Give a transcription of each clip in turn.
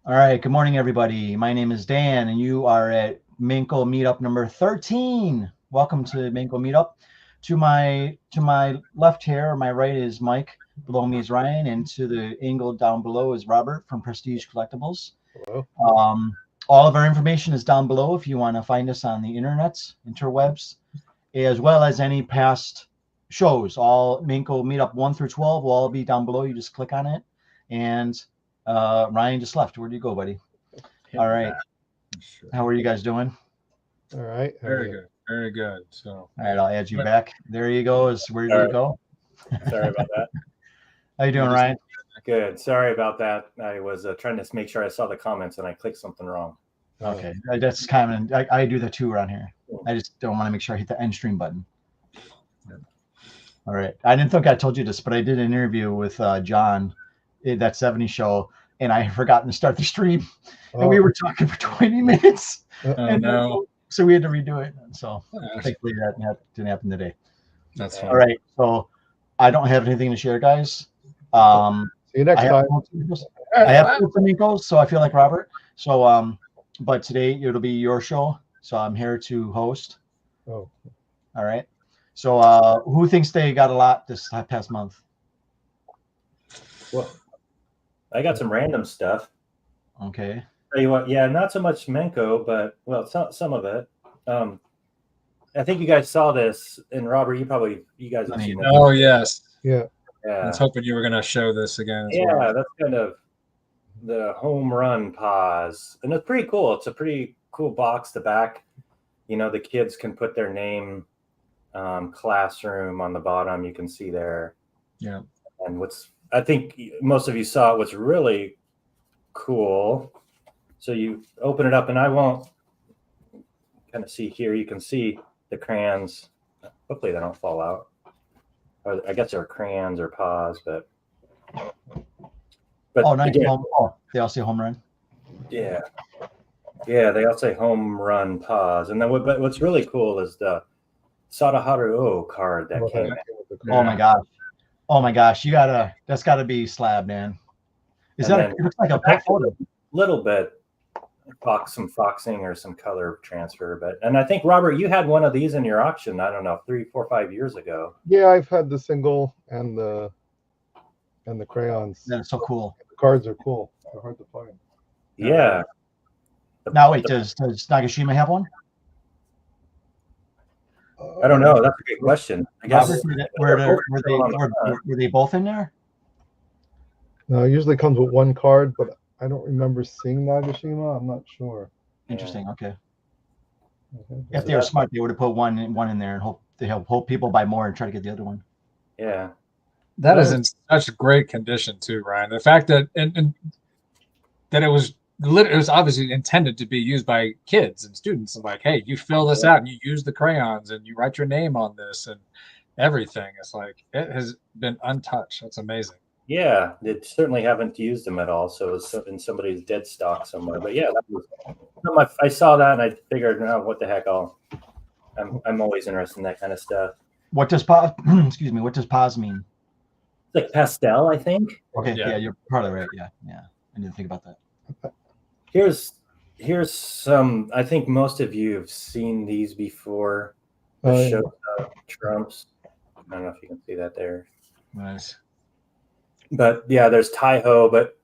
All right. Good morning, everybody. My name is Dan, and you are at Menko Meetup number 13. Welcome to Menko Meetup. To my left here, or my right is Mike. Below me is Ryan, and to the angle down below is Robert from Prestige Collectibles. Hello. All of our information is down below if you want to find us on the interwebs, as well as any past shows. All Menko Meetup 1 through 12 will all be down below. You just click on it, and Ryan just left. Where'd you go, buddy? All right. Sure. How are you guys doing? All right. Very good. Very good. So, all right, I'll add you back. There you go. Where did you go? Sorry about that. How you doing, Ryan? Good. Sorry about that. I was trying to make sure I saw the comments and I clicked something wrong. Okay. That's common. I do that too around here. I just don't want to make sure I hit the end stream button. All right. I didn't think I told you this, but I did an interview with John at that 70 show, and I had forgotten to start the stream. And we were talking for 20 minutes. So we had to redo it. So thankfully that didn't happen today. That's fine. All right. So I don't have anything to share, guys. See you next time. I have some Menkos, so I feel like Robert. So but today it'll be your show. So I'm here to host. Oh. All right. So who thinks they got a lot this past month? Well, I got some random stuff. Okay. Tell you what, yeah, not so much Menko, but well, some of it. I think you guys saw this, and Robert, you guys have seen it. Oh yes. Yeah. Yeah. I was hoping you were going to show this again. That's kind of the home run pause, and it's pretty cool. It's a pretty cool box to back. You know, the kids can put their name, classroom on the bottom. You can see there. Yeah. And I think most of you saw what's really cool. So you open it up, and I won't kind of see here. You can see the crayons. Hopefully they don't fall out. Or I guess they're crayons or paws, but oh, nice. Again, they all say home run. Yeah, they all say home run paws. And then what's really cool is the Sadaharu card that came out. Oh my gosh, that's gotta be slab, man. It looks like a pet photo. Little bit some foxing or some color transfer, and I think Robert, you had one of these in your auction. I don't know, 3, 4, 5 years ago. Yeah, I've had the single and the crayons. That's so cool. The cards are cool. They're hard to find. Yeah. Now wait, does Nagashima have one? I don't know. That's a good question. I guess were they both in there? No, it usually comes with one card, but I don't remember seeing Nagashima. I'm not sure. Interesting. Okay. If they were smart, they would have put one in there and hope people buy more and try to get the other one. Yeah. That is in such great condition too, Ryan. The fact that and that it was obviously intended to be used by kids and students. And like, hey, you fill this out and you use the crayons and you write your name on this and everything. It's like it has been untouched. That's amazing. Yeah, they certainly haven't used them at all. So it's in somebody's dead stock somewhere. But yeah, I saw that and I figured, what the heck? I'm always interested in that kind of stuff. What does pause? Excuse me. What does pause mean? It's like pastel, I think. Okay. Yeah, you're probably right. Yeah. I didn't think about that. Here's some. I think most of you have seen these before. The show Trumps. I don't know if you can see that there. Nice. But yeah, there's Taiho, but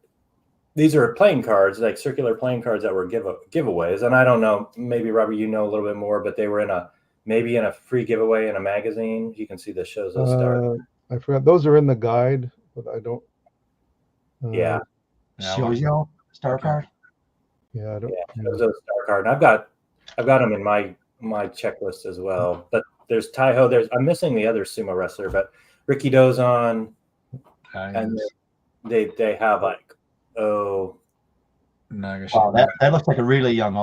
these are playing cards, like circular playing cards that were giveaways. And I don't know, maybe Robert, you know a little bit more, but they were in a free giveaway in a magazine. You can see the shows those start. I forgot those are in the guide, but I don't. Yeah. Shoujo star card. Yeah, I don't. Yeah, those are star card. And I've got them in my checklist as well. But there's Taiho. I'm missing the other sumo wrestler, but Ricky Dozon. And they have Nagashima. Wow, that looks like a really young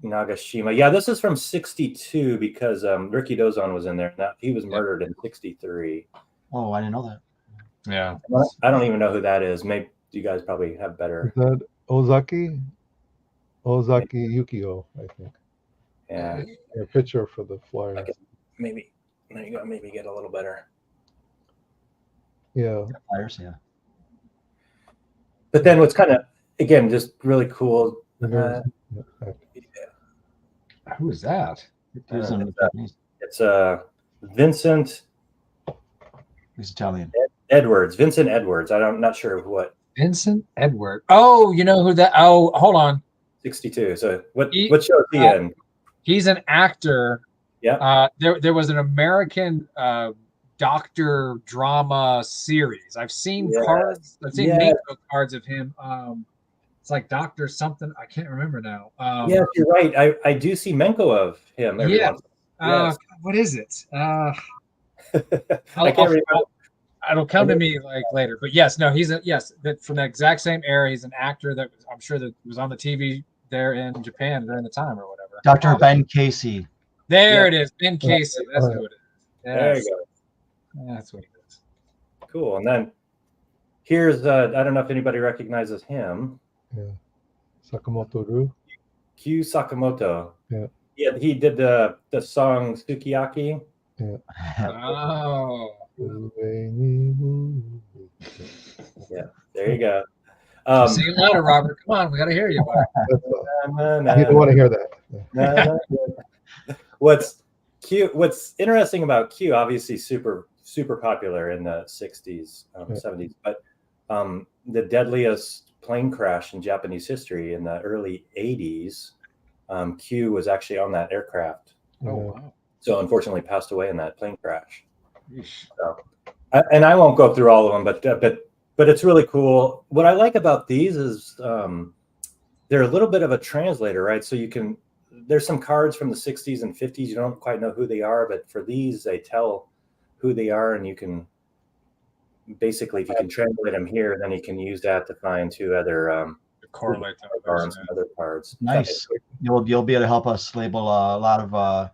Nagashima. Yeah, this is from 62 because Ricky Dozon was in there. He was murdered in 63. Oh, I didn't know that. Yeah. I don't even know who that is. Maybe you guys probably have better. Is that Ozaki Yukio, I think. Yeah. A picture for the Flyers. Maybe there you go. Maybe get a little better. Yeah. Flyers, yeah. But then what's kind of again, just really cool. Who is that? Here's some It's Vincent. He's Italian. Edwards, Vincent Edwards. I'm not sure what. Vincent Edward. Oh, you know who that? Oh, hold on. 62. So what show is he uh, in? He's an actor. Yeah. There was an American doctor drama series. I've seen cards. I've seen Menko cards of him. It's like Doctor something. I can't remember now. Yes, you're right. I do see Menko of him every once. Yes. What is it? I can't remember. It'll come to me like later. But yes, no, he's from the exact same era. He's an actor that I'm sure that was on the TV there in Japan during the time or whatever. Dr. Ben Casey. There it is. Ben Casey. That's who it is. Yes. There you go. That's what it is. Cool. And then here's I don't know if anybody recognizes him. Yeah. Sakamoto Ru. Q Sakamoto. Yeah. Yeah, he did the song Sukiyaki. Yeah. Oh. Yeah, there you go. Sing it louder, Robert. Come on, we got to hear you. You don't want to hear that. What's interesting about Q? Obviously, super popular in the 60s, 70s, but the deadliest plane crash in Japanese history in the early 80s. Q was actually on that aircraft. Oh wow! So unfortunately, passed away in that plane crash. So, and I won't go through all of them, but it's really cool. What I like about these is they're a little bit of a translator, right? So there's some cards from the 60s and 50s. You don't quite know who they are, but for these, they tell who they are, and you can basically, if you can translate them here, then you can use that to find two other correlate some other cards. Nice. You'll be able to help us label a lot of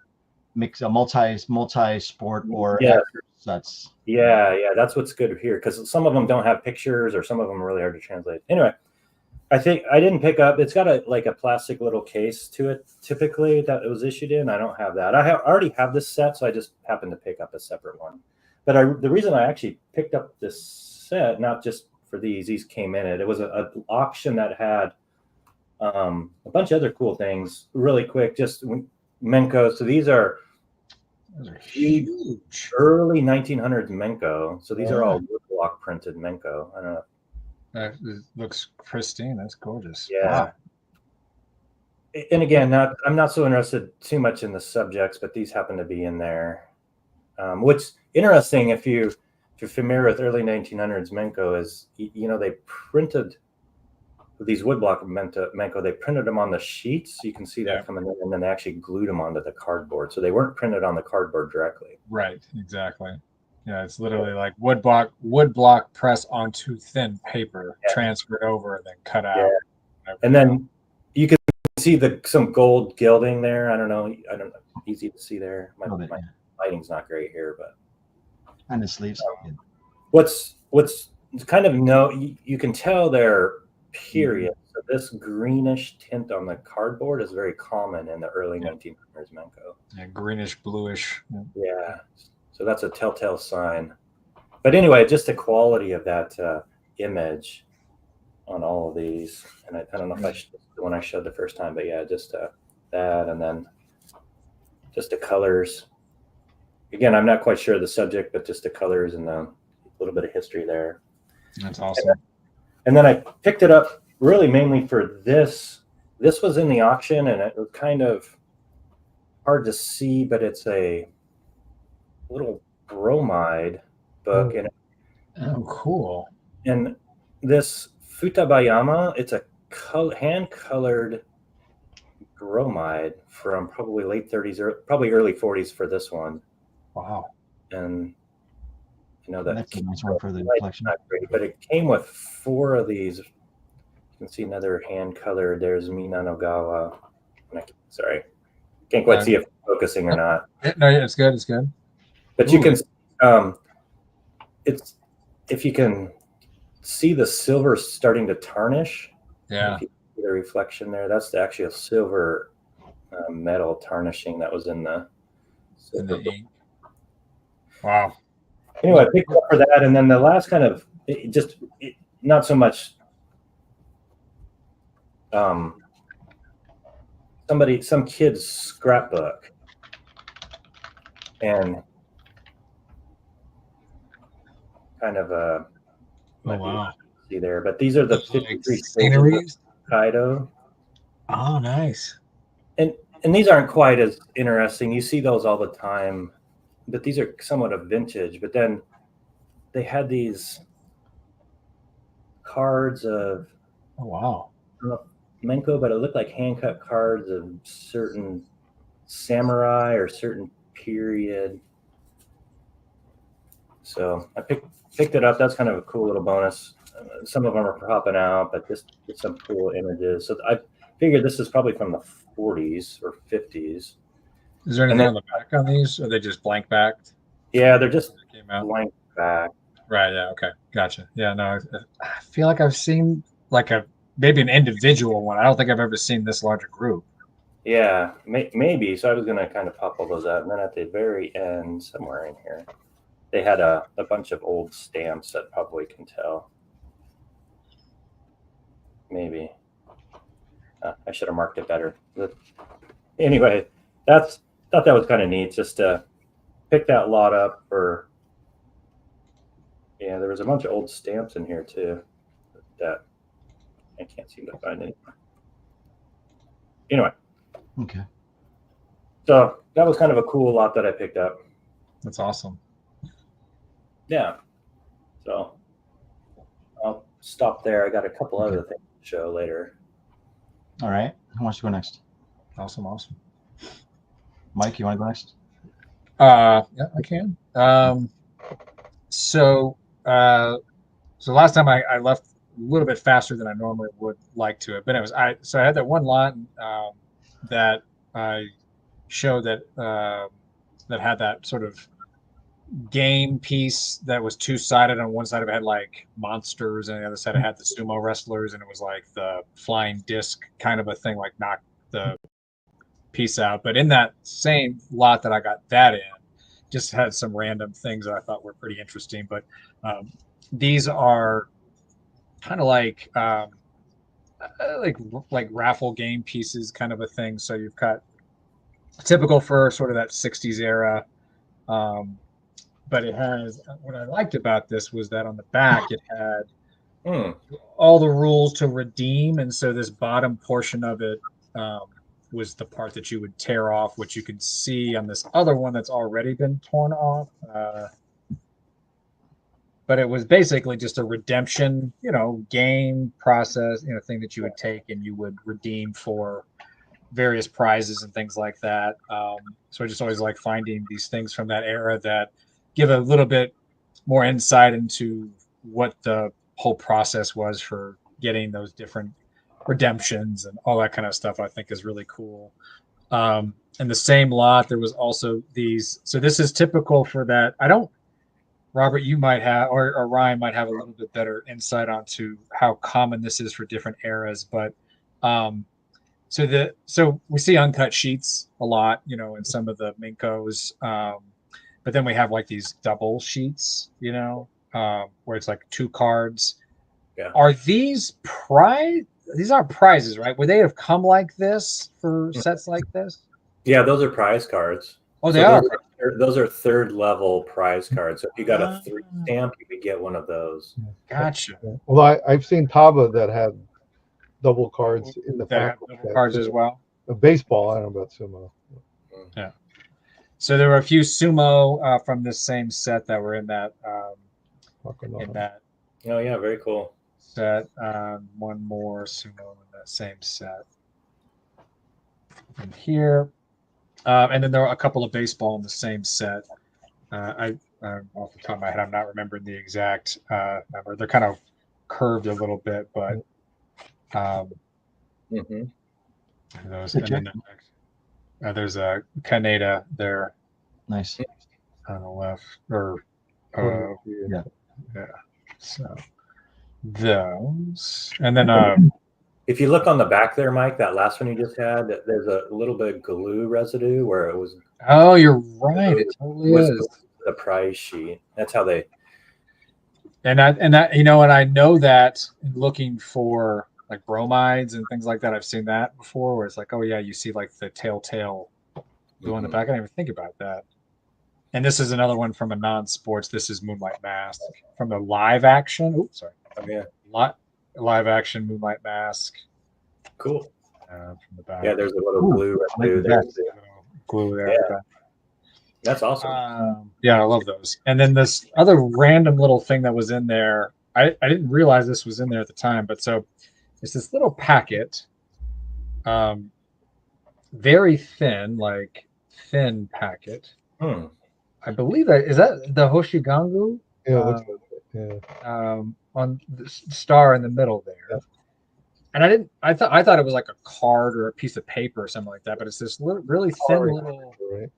multi-sport or that's that's what's good here, because some of them don't have pictures or some of them are really hard to translate. Anyway, I think I didn't pick up. It's got a plastic little case to it typically that it was issued in. I don't have that. I already have this set, so I just happened to pick up a separate one. But the reason I actually picked up this set, not just for these came in it. It was an auction that had a bunch of other cool things. Really quick, just Menko. So those are huge early 1900s Menko. So these are all woodblock printed Menko. I don't know. It looks pristine. That's gorgeous. Yeah. Wow. And again, I'm not so interested too much in the subjects, but these happen to be in there. What's interesting, if you're familiar with early 1900s Menko, is they printed these woodblock Menko. They printed them on the sheets. So you can see that coming in, and then they actually glued them onto the cardboard. So they weren't printed on the cardboard directly. Right. Exactly. Yeah, it's literally like woodblock press onto thin paper, transferred over, and then cut out. Yeah. And then you can see some gold gilding there. I don't know. Easy to see there. My lighting's not great here, but on the sleeves. What's kind of you can tell they're period. So this greenish tint on the cardboard is very common in the early 1900s Menko. Yeah, greenish bluish. Yeah. So that's a telltale sign. But anyway, just the quality of that image on all of these. And I don't know if I showed the one I showed the first time, but yeah, just that, and then just the colors. Again, I'm not quite sure of the subject, but just the colors and a little bit of history there. That's awesome. And then I picked it up really mainly for this. This was in the auction, and it was kind of hard to see, but it's a little bromide book. Oh, cool. And this Futabayama, it's a hand-colored bromide from probably late 30s or probably early 40s for this one. Wow. And that's a nice one for the collection. Not great, but it came with 4 of these. You can see another hand-colored. There's Minanogawa. Sorry, can't quite see if it's focusing or not. No, it's good. It's good. But you can, if you can see the silver starting to tarnish. Yeah. If you see the reflection there, that's actually a silver metal tarnishing that was in the ink. Wow. Anyway, I picked up for that, and then the last kind of not so much some kid's scrapbook, and kind of a see there. But these are the 53 sceneries. Kaido. Oh, nice. And these aren't quite as interesting. You see those all the time, but these are somewhat of vintage. But then they had these cards of Menko, but it looked like hand-cut cards of certain samurai or certain period. So I picked it up. That's kind of a cool little bonus. Some of them are popping out, but this is some cool images. So I figured this is probably from the 40s or 50s. Is there anything on the back on these? Or are they just blank backed? Yeah, they're just blank back. Right. Yeah. Okay. Gotcha. Yeah. No, I feel like I've seen like maybe an individual one. I don't think I've ever seen this large a group. Yeah, maybe. So I was going to kind of pop all those out. And then at the very end, somewhere in here, they had a bunch of old stamps that probably can tell. Maybe. I should have marked it better. But anyway, thought that was kind of neat just to pick that lot up for. Yeah, there was a bunch of old stamps in here too that I can't seem to find anymore. Anyway. Okay. So that was kind of a cool lot that I picked up. That's awesome. Yeah. So I'll stop there. I got a couple other things to show later. All right. Who wants to go next? Awesome. Mike, you want to go next? Yeah, I can. So last time I left a little bit faster than I normally would like to have, but it was I had that one lot that I showed that that had that sort of game piece that was two-sided. On one side of it had like monsters, and the other side it had the sumo wrestlers, and it was like the flying disc kind of a thing, like knock the piece out. But in that same lot that I got that in, just had some random things that I thought were pretty interesting. But these are kind of like raffle game pieces, kind of a thing. So you've got typical for sort of that 60s era. But it has, what I liked about this was that on the back it had all the rules to redeem, and so this bottom portion of it was the part that you would tear off, which you can see on this other one that's already been torn off. But it was basically just a redemption, game process, thing that you would take and you would redeem for various prizes and things like that. So I just always like finding these things from that era that give a little bit more insight into what the whole process was for getting those different redemptions and all that kind of stuff. I think is really cool. In the same lot, there was also these. So this is typical for that. Robert, you might have, or Ryan might have a little bit better insight onto how common this is for different eras. But so we see uncut sheets a lot, in some of the Menkos. But then we have like these double sheets, where it's like 2 cards. Yeah. Are these These aren't prizes, right? Would they have come like this for sets like this? Yeah, those are prize cards. Oh, they are. Those are 3rd level prize cards. So if you got a 3 stamp, you could get one of those. Gotcha. Well, I've seen Taba that had double cards in the That have double cards as well. Baseball, I don't know about sumo. Yeah. So there were a few sumo from this same set that were in that. Oh yeah, very cool. Set. One more sumo in that same set. From here. And then there were a couple of baseball in the same set. Off the top of my head, I'm not remembering the exact number. They're kind of curved a little bit, but those. And then there's a Kaneda there. Nice. On the left, or yeah. So those, and then if you look on the back there, Mike, that last one you just had, there's a little bit of glue residue where it was. Oh, you're right. It totally is. The prize sheet. That's how they. And that, and I know that in looking for like bromides and things like that. I've seen that before, where it's like, oh yeah, you see like the telltale glue on the back. I didn't even think about that. And this is another one from a non-sports. This is Moonlight Mask from the live action. Oops, sorry. Oh, yeah. Live action Moonlight Mask. Cool. From the back. Yeah, there's a little Ooh, glue I like right that. there. Glue there. Yeah. That's awesome. Yeah, I love those. And then this other random little thing that was in there, I didn't realize this was in there at the time, but so it's this little packet, very thin, like thin packet. I believe that is that the Hoshigangu. Yeah, it looks like it. Yeah. On the star in the middle there. Yeah. And I thought it was like a card or a piece of paper or something like that, but it's this really thin little. Right.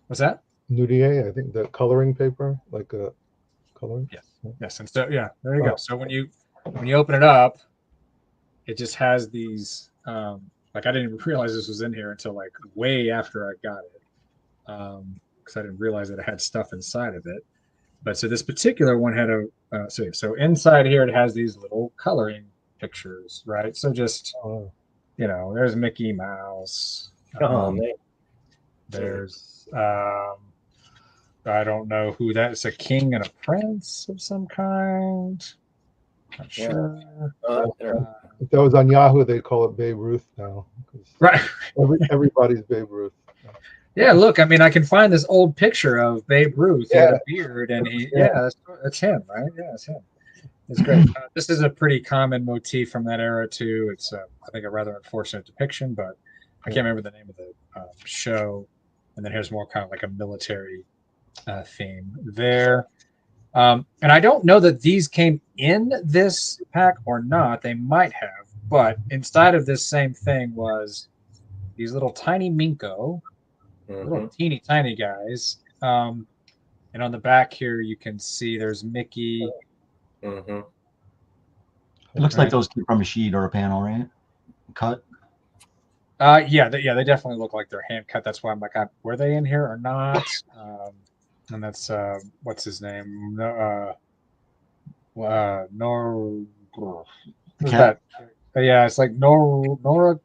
What's that? Nudier, I think the coloring paper, like a coloring. Yes. Yes. And so yeah, there you go. So when you open it up, it just has these. Like I didn't even realize this was in here until like way after I got it, because I didn't realize that it had stuff inside of it. But so this particular one had a so inside here it has these little coloring pictures, right? So just there's Mickey Mouse. Man. There's I don't know who that is. A king and a prince of some kind. Not sure. If that was on Yahoo, they'd call it Babe Ruth now. Right. Everybody's Babe Ruth. Yeah, look, I mean, I can find this old picture of Babe Ruth. He had a beard, and that's him, right? Yeah, that's him. It's great. This is a pretty common motif from that era too. It's, I think, a rather unfortunate depiction, but I can't remember the name of the show. And then here's more kind of like a military theme there. And I don't know that these came in this pack or not. They might have, but inside of this same thing was these little tiny Menko. Little teeny tiny guys, and on the back here you can see there's Mickey. It looks like those came from a sheet or a panel, right? Cut. Yeah, they definitely look like they're hand cut. That's why I'm like, were they in here or not? And that's what's his name? Nor. That? Yeah, it's like Nora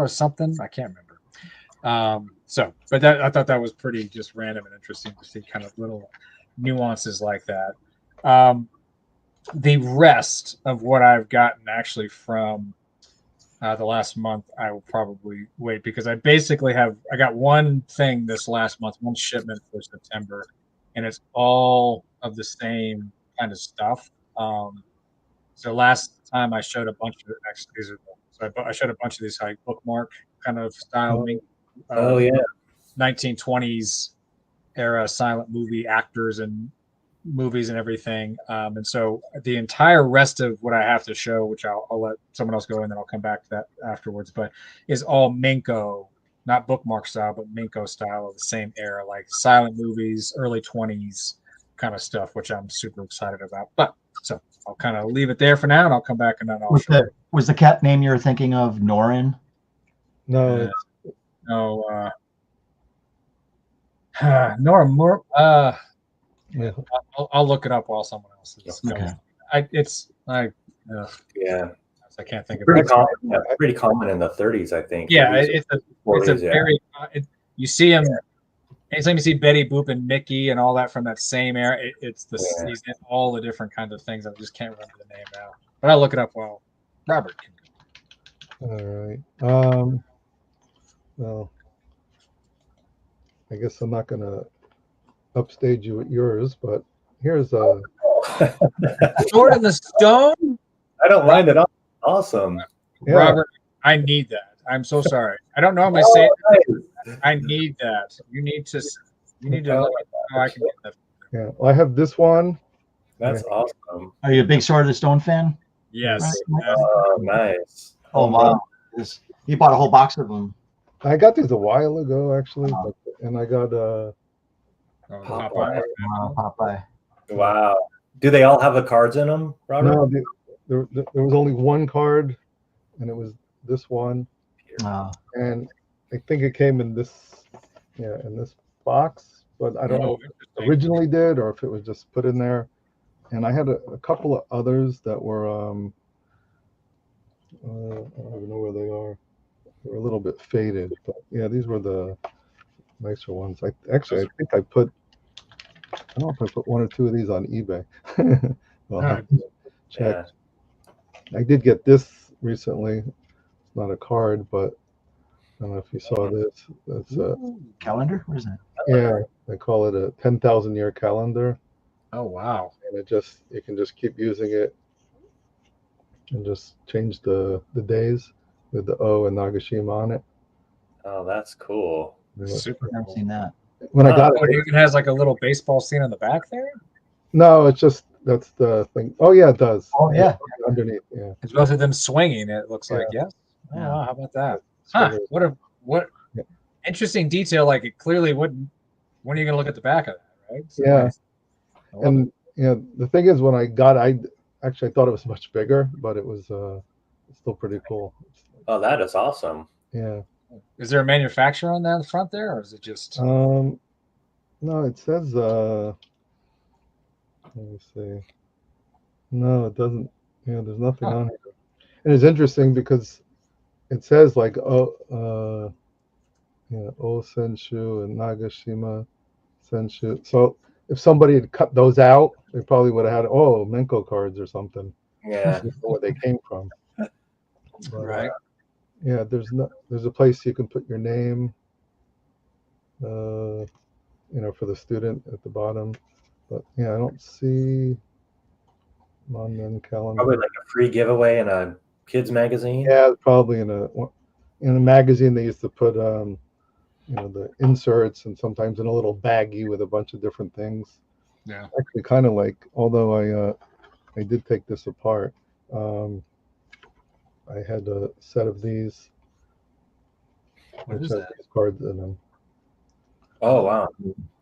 something. I can't remember. But I thought that was pretty just random and interesting to see kind of little nuances like that. The rest of what I've gotten actually from the last month, I will probably wait because I basically I got one thing this last month, one shipment for September, and it's all of the same kind of stuff. So last time I showed a bunch of actually these are I showed a bunch of these like bookmark kind of style. 1920s era silent movie actors and movies and everything. And so the entire rest of what I have to show, which I'll let someone else go and then I'll come back to that afterwards, but is all Menko, not bookmark style, but Menko style of the same era, like silent movies, early 20s kind of stuff, which I'm super excited about. But so I'll kind of leave it there for now and I'll come back and then I'll show you. Was the cat name you were thinking of Norin? No. No, Nora Moore. Yeah. I'll look it up while someone else is Okay. going. Yeah. I can't think of Pretty it. common. Yeah, pretty common in the 30s, I think. Yeah, 30s it's or a 40s, very. You see him. Anytime you see Betty Boop and Mickey and all that from that same era, it's he's in all the different kinds of things. I just can't remember the name now, but I'll look it up while Robert can go. All right. Well, I guess I'm not gonna upstage you with yours, but here's a Sword in the Stone. I don't mind it. Awesome. Yeah. Robert, I need that. I'm so sorry. I don't normally say it. I need that. You need to let me know how I can get that. Yeah. Well, I have this one. That's awesome. Are you a big Sword of the Stone fan? Yes. Oh, nice. Oh wow! You bought a whole box of them. I got these a while ago, actually, and I got Popeye. Popeye. Wow. Do they all have the cards in them, Robert? no. There was only one card, and it was this one, and I think it came in this box, but I don't know if it originally did or if it was just put in there. And I had a couple of others that were I don't even know where they are. They're a little bit faded, but yeah, these were the nicer ones. I think I put, I don't know if I put one or two of these on eBay. I'll have to check. I did get this recently. It's not a card, but I don't know if you saw this. That's a calendar. What is that? Yeah, they call it a 10,000 year calendar. Oh wow! And you can just keep using it and just change the days with the O and Nagashima on it. Oh, that's cool. Super. I've never seen that. When I got it even has like a little baseball scene on the back there. No, it's just that's the thing. Oh yeah, it does. Oh yeah, underneath. Yeah, it's both of them swinging. It looks like yes. Oh, Yeah. wow, how about that? Huh? What interesting detail. Like it clearly wouldn't. When are you going to look at the back of that, right? So yeah. nice. And the thing is, when I got, I thought it was much bigger, but it was still pretty cool. Oh, that is awesome. Yeah. Is there a manufacturer on that front there, or is it just? No, it says. Let me see. No, it doesn't. Yeah, there's nothing on here. And it's interesting because it says like O Senshu and Nagashima Senshu. So if somebody had cut those out, they probably would have had Menko cards or something. Yeah. Where they came from. But, Right. Yeah, there's a place you can put your name, for the student at the bottom. But yeah, I don't see Monman calendar. Probably like a free giveaway in a kids magazine. Yeah, probably in a magazine they used to put the inserts, and sometimes in a little baggie with a bunch of different things. Yeah. Actually, kind of like, although I did take this apart. I had a set of these. What is that? These cards in them. Oh wow!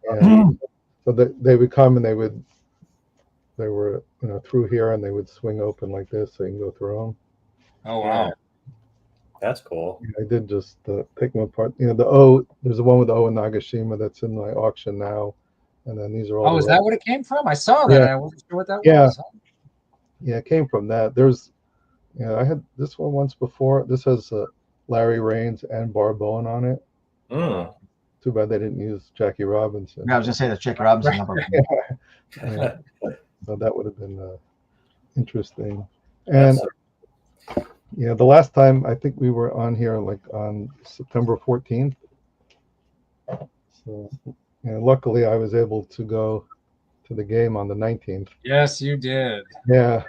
Yeah. So they would come and they were through here, and they would swing open like this, so you can go through them. Oh wow! That's cool. I did just take them apart. The O. There's the one with the O and Nagashima that's in my auction now, and then these are all. Oh, is that what it came from? I saw that. Yeah. I wasn't sure what that was. Yeah, it came from that. There's. I had this one once before. This has Larry Raines and Barbone on it. Mm. Too bad they didn't use Jackie Robinson. Yeah, I was gonna say that's Jackie Robinson number. Yeah. So that would have been interesting. And the last time I think we were on here like on September 14th. So luckily I was able to go to the game on the 19th. Yes, you did. Yeah.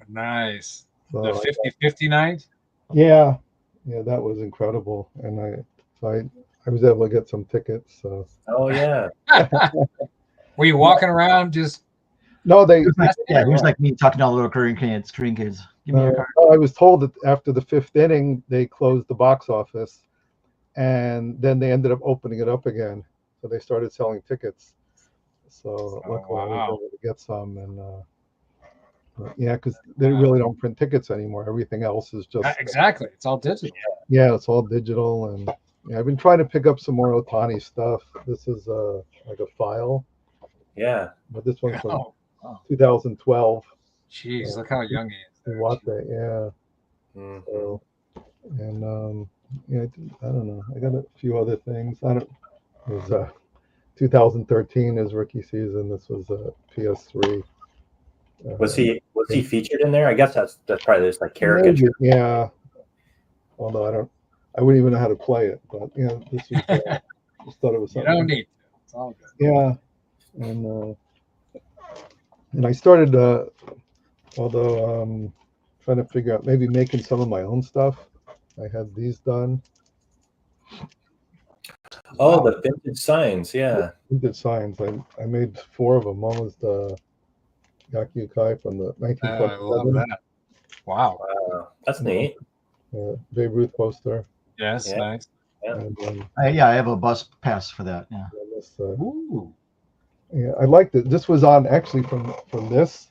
Nice. So the 50-50 night? Yeah. Yeah, that was incredible. And I was able to get some tickets. So. Oh yeah. Were you walking around just? No, he was like me talking to all the little Korean kids. Give me your card. I was told that after the 5th inning, they closed the box office, and then they ended up opening it up again. So they started selling tickets. So luckily I was able to get some, and because they really don't print tickets anymore. Everything else is just exactly. It's all digital. Yeah, it's all digital, and I've been trying to pick up some more Otani stuff. This is like a file. Yeah. But this one's from 2012. Jeez, look how young he is. Wate, yeah. Mm-hmm. So, and I don't know. I got a few other things. It was 2013 is rookie season. This was PS3. Was he featured in there? I guess that's probably just like caricature. Yeah. Although I wouldn't even know how to play it, but this was just thought it was something. You don't need to. It's all good. Yeah, and I started trying to figure out maybe making some of my own stuff. I had these done. Oh, the vintage signs, yeah. Vintage signs. I made 4 of them. One was the Yaku Kai from the 1927. I love that. Wow. That's neat. Babe Ruth poster. Yes, nice. Yeah. And, I have a bus pass for that. Yeah. Ooh. Yeah, I liked it. This was on actually from this.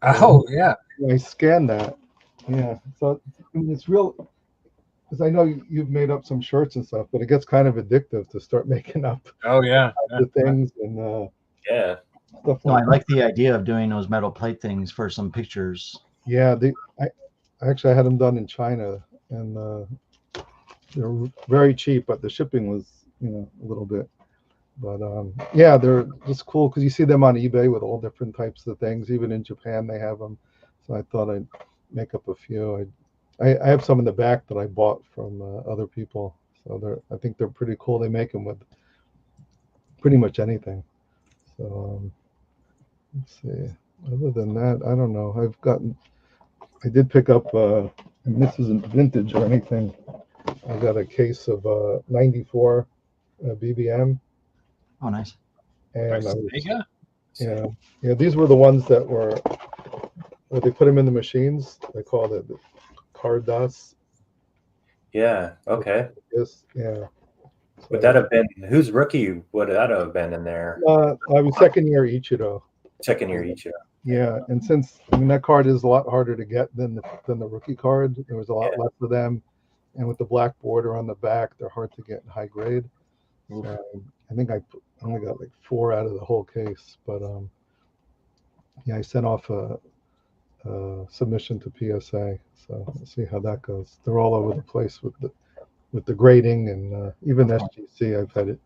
Oh yeah. I scanned that. Yeah. So it's real. Because I know you've made up some shirts and stuff, but it gets kind of addictive to start making up. Oh yeah. The things and yeah. Stuff like I like the idea of doing those metal plate things for some pictures. Yeah, Actually, I had them done in China, and they're very cheap, but the shipping was, a little bit. But yeah, they're just cool because you see them on eBay with all different types of things. Even in Japan, they have them. So I thought I'd make up a few. I have some in the back that I bought from other people. So I think they're pretty cool. They make them with pretty much anything. So let's see. Other than that, I don't know. I did pick up, and this isn't vintage or anything. I got a case of 94 BBM. Oh, nice. And Yeah. yeah, these were the ones that were where they put them in the machines. They called it card DOS. Yeah. Okay. Yes. Yeah. So, Would that have been whose rookie would that have been in there? I was second year Ichiro. Second year each. Yeah, and since that card is a lot harder to get than the rookie card, there was a lot less of them, and with the black border on the back, they're hard to get in high grade. So, I think I only got like 4 out of the whole case, but yeah, I sent off a submission to PSA, so we'll see how that goes. They're all over the place with the grading, and even SGC. I've had it.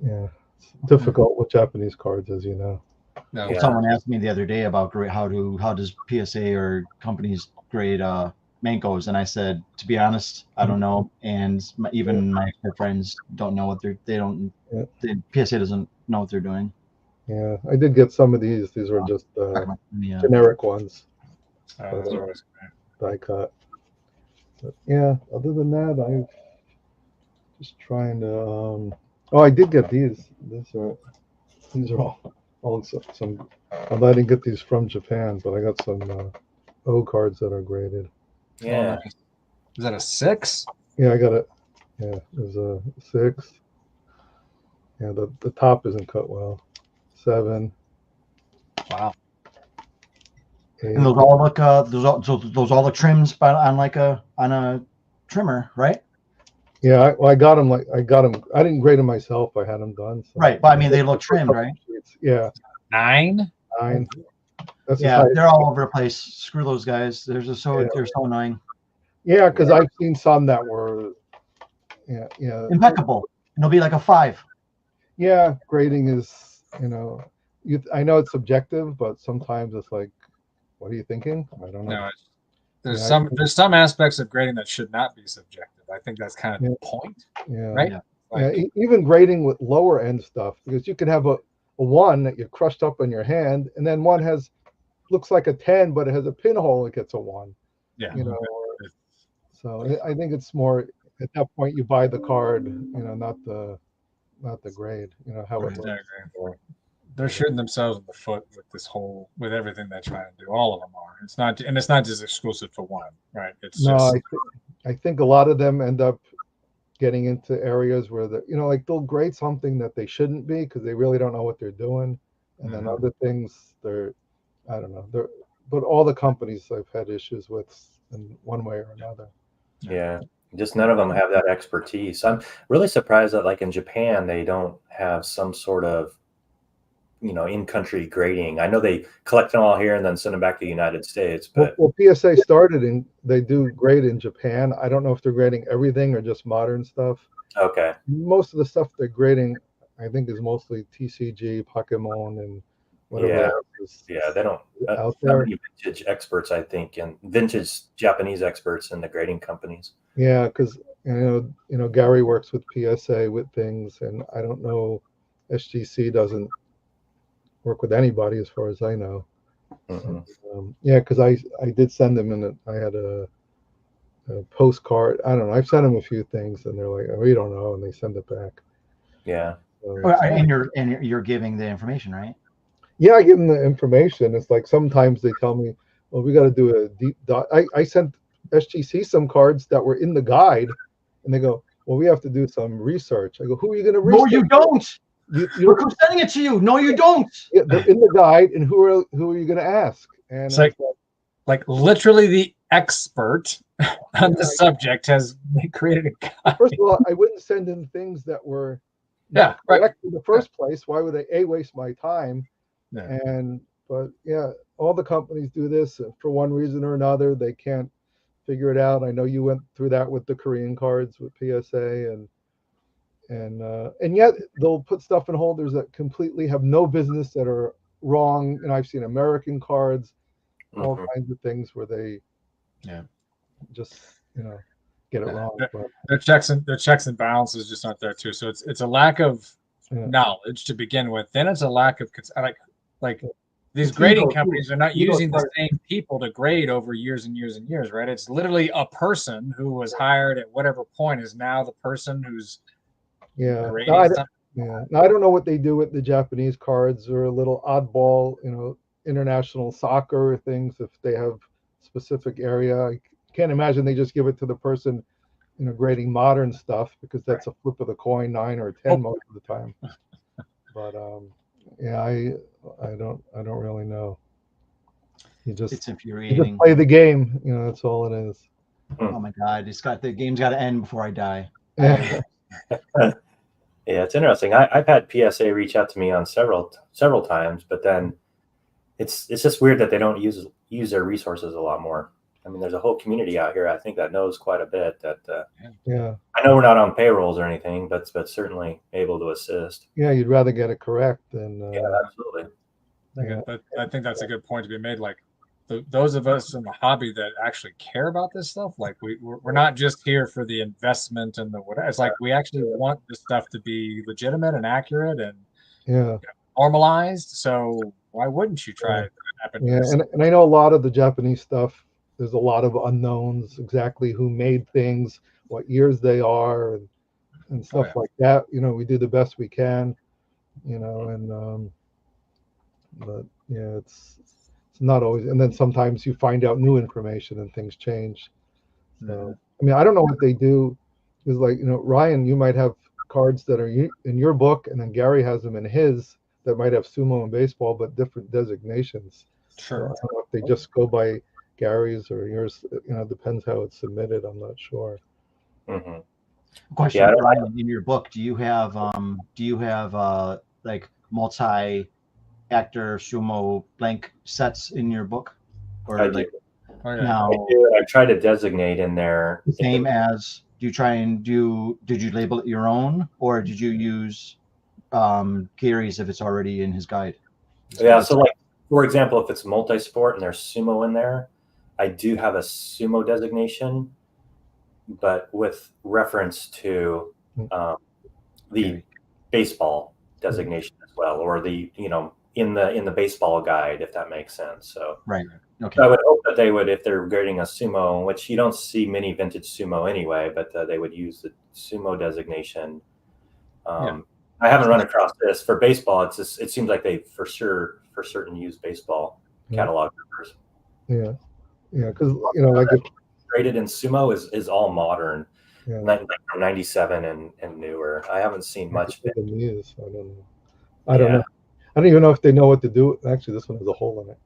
Yeah, it's difficult with Japanese cards, as you know. No. Well, someone asked me the other day about how does PSA or companies grade Menkos, and I said, to be honest, I don't know, and even my expert friends don't know what PSA doesn't know what they're doing. Yeah, I did get some of these. These were just generic ones. Die cut. But yeah, other than that, I'm just trying to. I did get these. These are all some. I didn't get these from Japan, but I got some O cards that are graded. Yeah. Is that a 6? Yeah, I got it. Yeah, there's a 6. Yeah, the top isn't cut well. 7. Wow. 8. And those all look those all look trims on a trimmer, right? Yeah, I got them. I didn't grade them myself. I had them done. So. Right, but I mean they look trimmed, right? Yeah. 9. That's they're all over the place. Screw those guys. They're so annoying. Yeah, because I've seen some that were impeccable. And they'll be like a 5. Yeah, grading is I know it's subjective, but sometimes it's like, what are you thinking? I don't know. No, there's some aspects of grading that should not be subjective. I think that's kind of the point. Yeah. Right. Yeah. Even grading with lower end stuff, because you can have a 1 that you crushed up on your hand, and then one looks like a 10, but it has a pinhole. It gets a 1. Yeah. So I think it's more at that point you buy the card, not the grade. How it looks. They're shooting themselves in the foot with everything they're trying to do. All of them are. It's not just exclusive to one, right? I think a lot of them end up getting into areas where like they'll grade something that they shouldn't be because they really don't know what they're doing, and then other things I don't know. But all the companies I've had issues with in one way or another. Yeah. Just none of them have that expertise. I'm really surprised that like in Japan, they don't have some sort of, in-country grading. I know they collect them all here and then send them back to the United States. But well, PSA started they do grade in Japan. I don't know if they're grading everything or just modern stuff. Okay. Most of the stuff they're grading, I think, is mostly TCG, Pokemon, and whatever. Yeah, they don't out there. Vintage experts, I think, and vintage Japanese experts in the grading companies. Yeah, because Gary works with PSA with things, and I don't know, SGC doesn't work with anybody as far as I know. Yeah, because I did send them I had a postcard. I don't know. I've sent them a few things, and they're like, "Oh, we don't know," and they send it back. Yeah. And you're giving the information, right? Yeah, I give them the information. It's like sometimes they tell me, "Well, we got to do a deep dive." I sent SGC some cards that were in the guide, and they go, "Well, we have to do some research." I go, "Who are you going to research?" No, you don't. We're sending it to you. No, you don't. Yeah, they're in the guide, and who are you going to ask? And it's like literally the expert on the subject has created a guide. First of all, I wouldn't send in things that were correct in the first place. Why would I waste my time? Yeah. But all the companies do this for one reason or another. They can't figure it out. I know you went through that with the Korean cards with PSA, and yet they'll put stuff in holders that completely have no business, that are wrong. And I've seen American cards, all kinds of things where they just get it wrong. But Their checks and balances just aren't there too. So it's a lack of knowledge to begin with. Then it's a lack of like these grading companies are not using the same people to grade over years and years and years, right? It's literally a person who was hired at whatever point is now the person who's grading something. Now, I don't know what they do with the Japanese cards, or a little oddball, international soccer things, if they have specific area. I can't imagine they just give it to the person, grading modern stuff, because that's a flip of the coin, 9 or 10 most of the time. But I don't really know. It's infuriating. You just play the game, that's all it is. Oh my God, the game's got to end before I die. Yeah, it's interesting. I've had PSA reach out to me on several times, but then it's just weird that they don't use their resources a lot more. I mean, there's a whole community out here, I think, that knows quite a bit. That I know we're not on payrolls or anything, but certainly able to assist. Yeah, you'd rather get it correct than. Absolutely. I think that's a good point to be made. Like those of us in the hobby that actually care about this stuff, like we're not just here for the investment and the whatever. It's like we actually want this stuff to be legitimate and accurate and normalized. So why wouldn't you try it? And I know a lot of the Japanese stuff, there's a lot of unknowns, exactly who made things, what years they are, and stuff like that. We do the best we can, but it's not always. And then sometimes you find out new information and things change. So I mean, I don't know what they do. Is like, Ryan, you might have cards that are in your book, and then Gary has them in his, that might have sumo and baseball, but different designations. Sure. So I don't know if they just go by Gary's or yours. Depends how it's submitted. I'm not sure. Question, Ryan, in your book, do you have like multi-actor sumo blank sets in your book? Or I like do. Now, I try to designate in there. The same as, did you label it your own, or did you use Gary's if it's already in his guide? So like, for example, if it's multi-sport and there's sumo in there, I do have a sumo designation, but with reference to the baseball designation as well, or the in the baseball guide, if that makes sense. So right. Okay. So I would hope that they would, if they're grading a sumo, which you don't see many vintage sumo anyway, but they would use the sumo designation. I haven't run across this for baseball. It seems like they for certain use baseball catalog numbers. Because like graded in sumo is all modern, like from 97 and newer. I haven't seen much. I don't know. I don't even know if they know what to do. Actually, this one has a hole in it.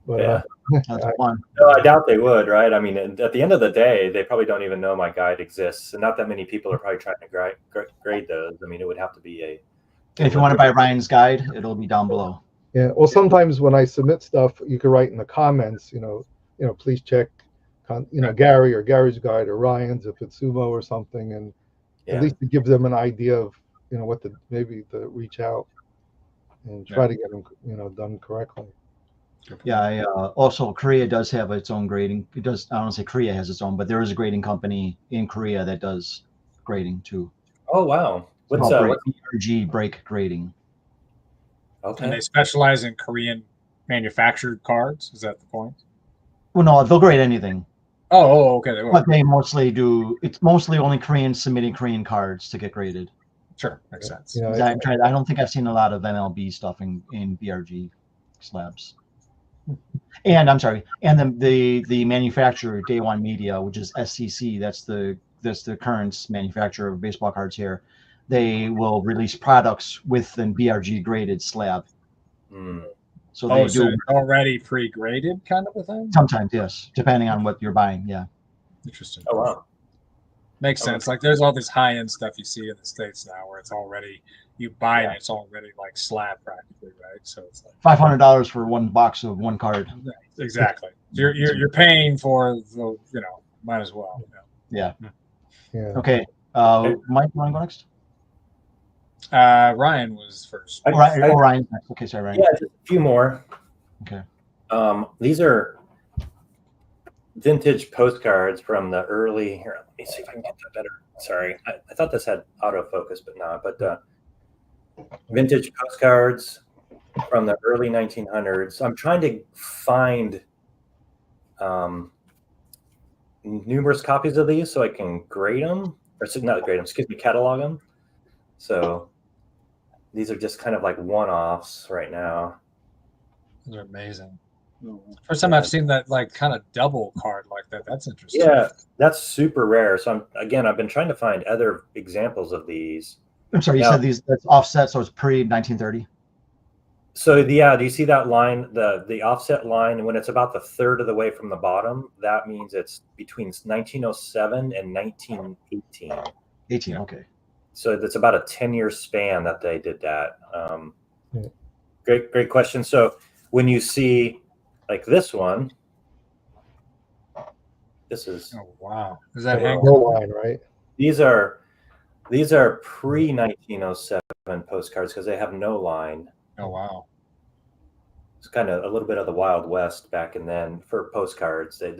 But that's fun. No, I doubt they would, right? I mean, at the end of the day, they probably don't even know my guide exists, and not that many people are probably trying to grade those. I mean, it would have to be a. If you want to buy Ryan's guide, it'll be down below. Yeah. Well, sometimes when I submit stuff, you can write in the comments, please check, Gary or Gary's guide or Ryan's if it's sumo or something, and at least it gives them an idea of what to reach out and try to get them done correctly. Yeah, also Korea does have its own grading. It does. I don't say Korea has its own, but there is a grading company in Korea that does grading too. Oh wow! What's BRG break grading? Okay. And they specialize in Korean manufactured cards. Is that the point? Well, no, they'll grade anything. Oh, okay. But they mostly do. It's mostly only Koreans submitting Korean cards to get graded. Sure, makes sense. Yeah, I don't think I've seen a lot of MLB stuff in BRG slabs. And I'm sorry, and the manufacturer Day One Media, which is SCC, that's the current manufacturer of baseball cards here. They will release products with an BRG graded slab. So they do it's already pre-graded kind of a thing. Sometimes, yes, depending on what you're buying. Yeah. Interesting. Oh wow. Makes sense. Like there's all this high-end stuff you see in the States now where it's already, you buy it, it's already like slab practically, right? So it's like $500 for one box of one card. Exactly. You're paying for the might as well. Yeah. Yeah. Okay. Mike, you want to go next? Ryan was first. Ryan next. Okay, sorry, Ryan. Yeah, just a few more. Okay. These are vintage postcards from the early. Here, let me see if I can get that better. Sorry, I thought this had autofocus, but not. But vintage postcards from the early 1900s. I'm trying to find numerous copies of these so I can grade them, or not grade them, excuse me, catalog them. So these are just kind of like one-offs right now. Those are amazing. First time I've seen that like kind of double card like that. That's interesting. Yeah, that's super rare. So I've been trying to find other examples of these. I'm sorry, you said these that's offset, so it's pre-1930. So yeah, do you see that line, the offset line? When it's about the third of the way from the bottom, that means it's between 1907 and 1918. 18, okay. So that's about a 10-year span that they did that. Great question. So when you see like this one, this is is that hang line, right? These are pre-1907 postcards because they have no line. Oh wow. It's kind of a little bit of the Wild West back and then for postcards. They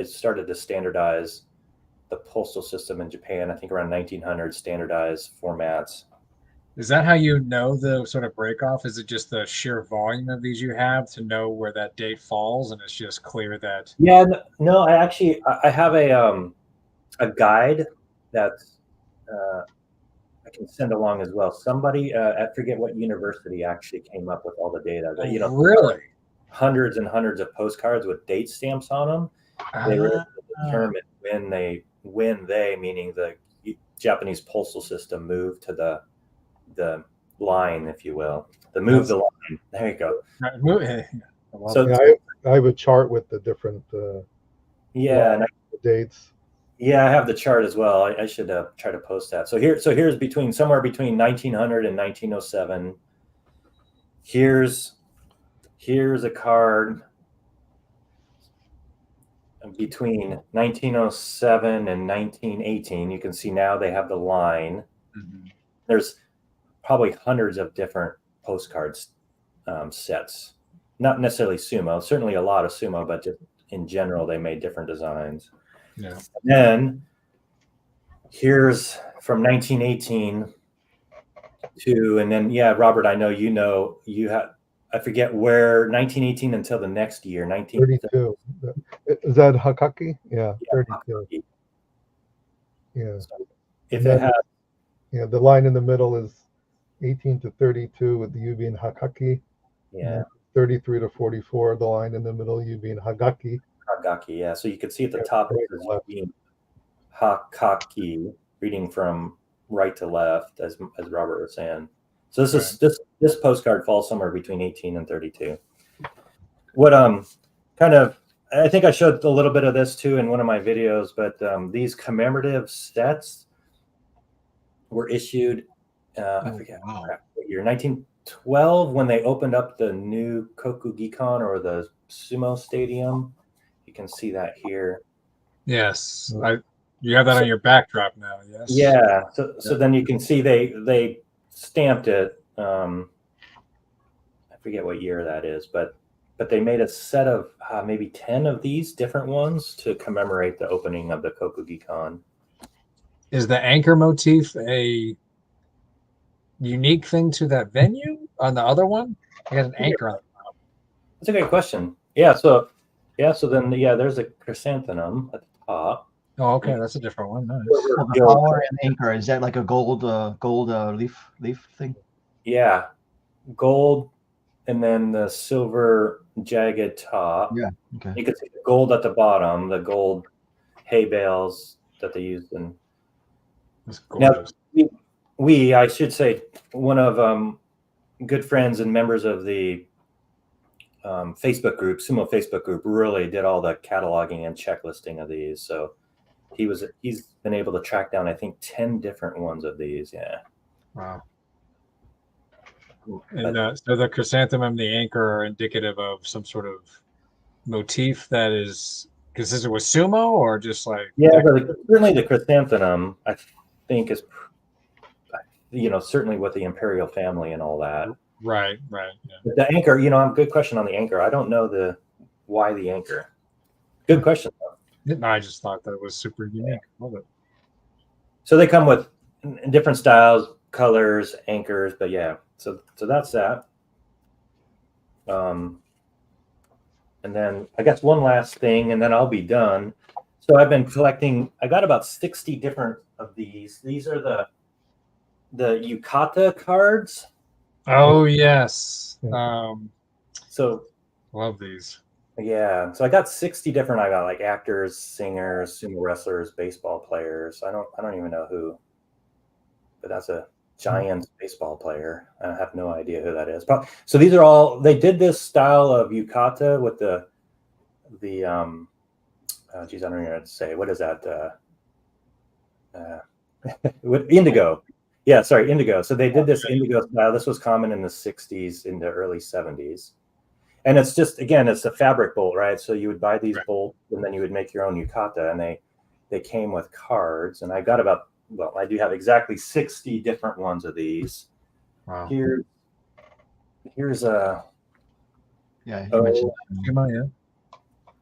started to standardize the postal system in Japan. I think around 1900 standardized formats. Is that how you know the sort of break off? Is it just the sheer volume of these you have to know where that date falls, and it's just clear that? Yeah, no, I have a guide that I can send along as well. Somebody I forget what university actually came up with all the data. But, really, hundreds and hundreds of postcards with date stamps on them. They were able to determine when they, meaning the Japanese postal system, moved to the line, if you will, the line. There you go. So I have a chart with the different dates. Yeah, I have the chart as well. I should try to post that. So here's somewhere between 1900 and 1907. Here's a card between 1907 and 1918. You can see now they have the line. Mm-hmm. There's probably hundreds of different postcards sets. Not necessarily Sumo, certainly a lot of Sumo, but just in general, they made different designs. Yeah. And then here's from 1918 to, and then, yeah, Robert, I know you have, I forget where, 1918 until the next year, 1932. Is that Hakaki? Yeah, 32. Hakaki. Yeah. So if it has, yeah, the line in the middle is 18 to 32 with the U being Hakaki. Yeah. 33 to 44, the line in the middle, U being Hagaki. Hagaki, yeah. So you can see at the top it says U being Hakaki, reading from right to left, as Robert was saying. So this postcard falls somewhere between 18 and 32. What I think I showed a little bit of this too in one of my videos, but these commemorative sets were issued I forget what year, 1912, when they opened up the new Kokugikan, or the Sumo Stadium. You can see that here. Yes, you have that on your backdrop now. Yes. Yeah. So then you can see they stamped it. I forget what year that is, but they made a set of maybe 10 of these different ones to commemorate the opening of the Kokugikan. Is the anchor motif a unique thing to that venue on the other one? I got an anchor on the top. That's a great question. Yeah. So then there's a chrysanthemum at the top. Oh, okay, that's a different one. Nice. So the flower and anchor, is that like a gold leaf thing? Yeah, gold, and then the silver jagged top. Yeah. Okay. You can see the gold at the bottom, the gold hay bales that they used in. That's gorgeous. Now, I should say, one of good friends and members of the Facebook group, Sumo Facebook group, really did all the cataloging and checklisting of these. So he's been able to track down, I think, 10 different ones of these. Yeah. Wow. And so the chrysanthemum and the anchor are indicative of some sort of motif that is Because is it with Sumo or just like? Yeah, but certainly the chrysanthemum, I think, is, certainly with the imperial family and all that. Right. Yeah. But the anchor, good question on the anchor. I don't know why the anchor. Good question, though. I just thought that was super unique. Love it. So they come with different styles, colors, anchors, but yeah. So that's that. And then I guess one last thing, and then I'll be done. So I've been collecting. I got about 60 different of these. These are the yukata cards. Oh yes. So love these. Yeah. So I got 60 different. I got like actors, singers, sumo wrestlers, baseball players. I don't even know who, but that's a giant baseball player. I have no idea who that is. So these are all, they did this style of yukata with the geez, I don't even know what to say. What is that? With indigo. Yeah, sorry, indigo. So they did this indigo style. This was common in the 60s, in the early 70s. And it's just, again, it's a fabric bolt, right? So you would buy these bolts and then you would make your own yukata, and they came with cards. And I got I do have exactly 60 different ones of these. Wow. Here's a. Yeah, you mentioned Nagashima, yeah.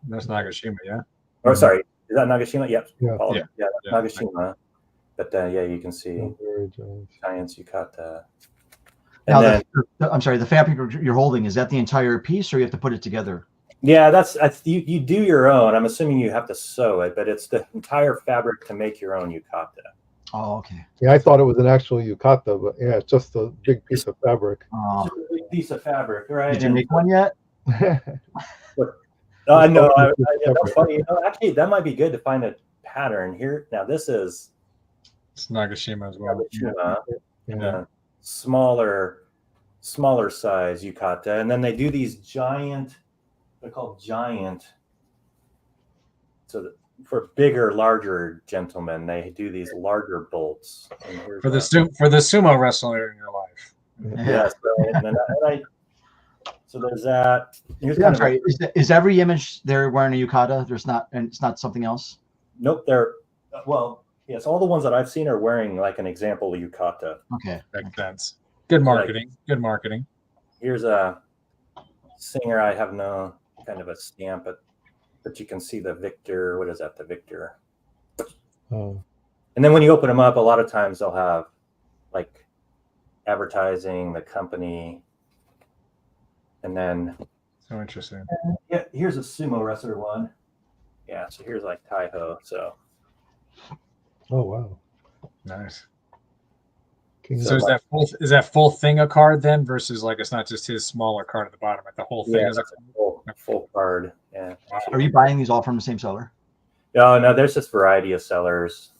That's Nagashima, yeah. Oh, sorry. Is that Nagashima? Yep. Yeah. Nagashima. But yeah, you can see giant yukata. And now, I'm sorry, the fabric you're holding, is that the entire piece, or you have to put it together? Yeah, that's you do your own. I'm assuming you have to sew it, but it's the entire fabric to make your own yukata. Oh, okay. Yeah, I thought it was an actual yukata, but yeah, it's just a big piece of fabric. It's a big piece of fabric, right? Did you make one yet? I know. That's funny. Actually, that might be good to find a pattern here. Now, this is it's Nagashima as well. Nagashima, smaller size yukata, and then they do these giant. They're called giant. So for bigger, larger gentlemen, they do these larger bolts. For the sumo wrestler in your life. Yes. So there's that. I'm sorry. Is every image they're wearing a yukata? There's not, and it's not something else. Nope. Yes. All the ones that I've seen are wearing like an example yukata. Okay. Makes sense. Good marketing. Good marketing. Here's a singer. I have no kind of a stamp, but you can see the Victor. What is that? The Victor. Oh. And then when you open them up, a lot of times they'll have like advertising, the company. And then, so interesting. Yeah, here's a sumo wrestler one. Yeah, so here's like Taiho. So, oh wow, nice. So is that full thing a card then, versus like it's not just his smaller card at the bottom, like the whole thing is a full card. Yeah. Wow. Are you buying these all from the same seller? No, there's this variety of sellers.